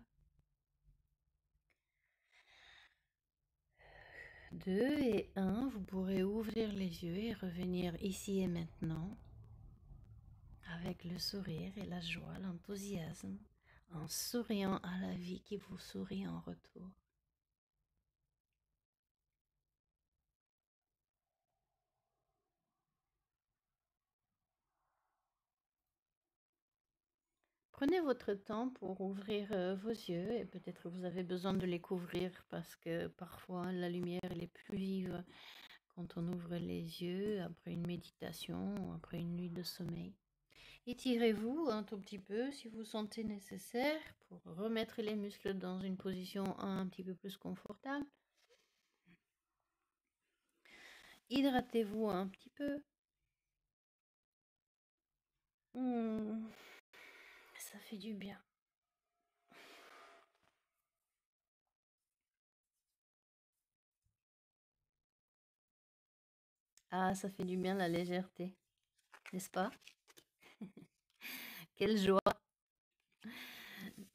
Speaker 1: 2 et 1, vous pourrez ouvrir les yeux et revenir ici et maintenant avec le sourire et la joie, l'enthousiasme, en souriant à la vie qui vous sourit en retour. Prenez votre temps pour ouvrir vos yeux et peut-être vous avez besoin de les couvrir parce que parfois la lumière elle est plus vive quand on ouvre les yeux après une méditation ou après une nuit de sommeil. Étirez-vous un tout petit peu si vous sentez nécessaire pour remettre les muscles dans une position un petit peu plus confortable. Hydratez-vous un petit peu. Ça fait du bien. Ah, ça fait du bien la légèreté, n'est-ce pas? Quelle joie!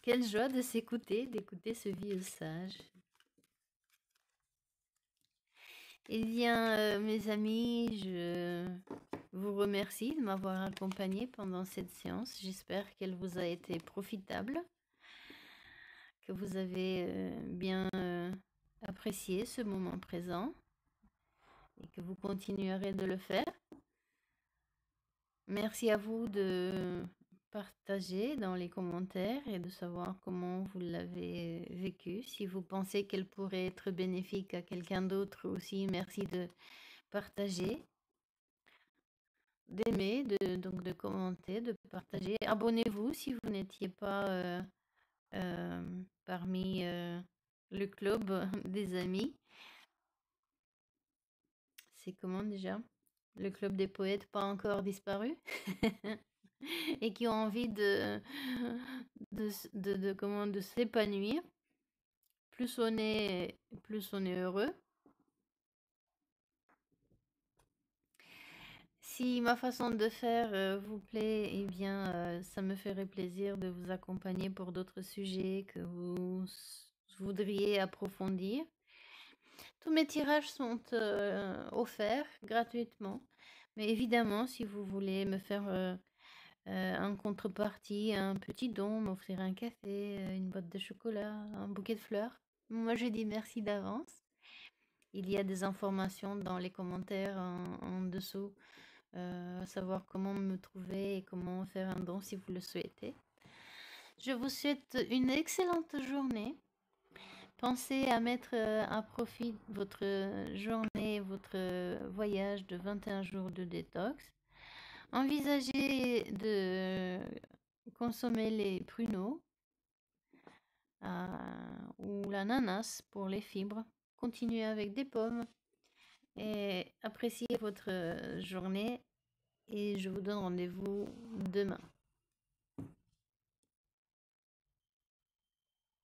Speaker 1: Quelle joie de s'écouter, d'écouter ce vieux sage. Eh bien, mes amis, je vous remercie de m'avoir accompagné pendant cette séance. J'espère qu'elle vous a été profitable, que vous avez bien apprécié ce moment présent et que vous continuerez de le faire. Merci à vous de partager dans les commentaires et de savoir comment vous l'avez vécu. Si vous pensez qu'elle pourrait être bénéfique à quelqu'un d'autre aussi, merci de partager, d'aimer, donc de commenter, de partager. Abonnez-vous si vous n'étiez pas parmi le club des amis. C'est comment déjà? Le club des poètes pas encore disparu et qui ont envie de s'épanouir. Plus on est heureux. Si ma façon de faire vous plaît, eh bien, ça me ferait plaisir de vous accompagner pour d'autres sujets que vous voudriez approfondir. Tous mes tirages sont offerts gratuitement. Mais évidemment, si vous voulez me faire en contrepartie un petit don, m'offrir un café, une boîte de chocolat, un bouquet de fleurs, moi je dis merci d'avance. Il y a des informations dans les commentaires en dessous, savoir comment me trouver et comment faire un don si vous le souhaitez. Je vous souhaite une excellente journée. Pensez à mettre à profit votre journée, votre voyage de 21 jours de détox. Envisagez de consommer les pruneaux ou l'ananas pour les fibres. Continuez avec des pommes et appréciez votre journée et je vous donne rendez-vous demain.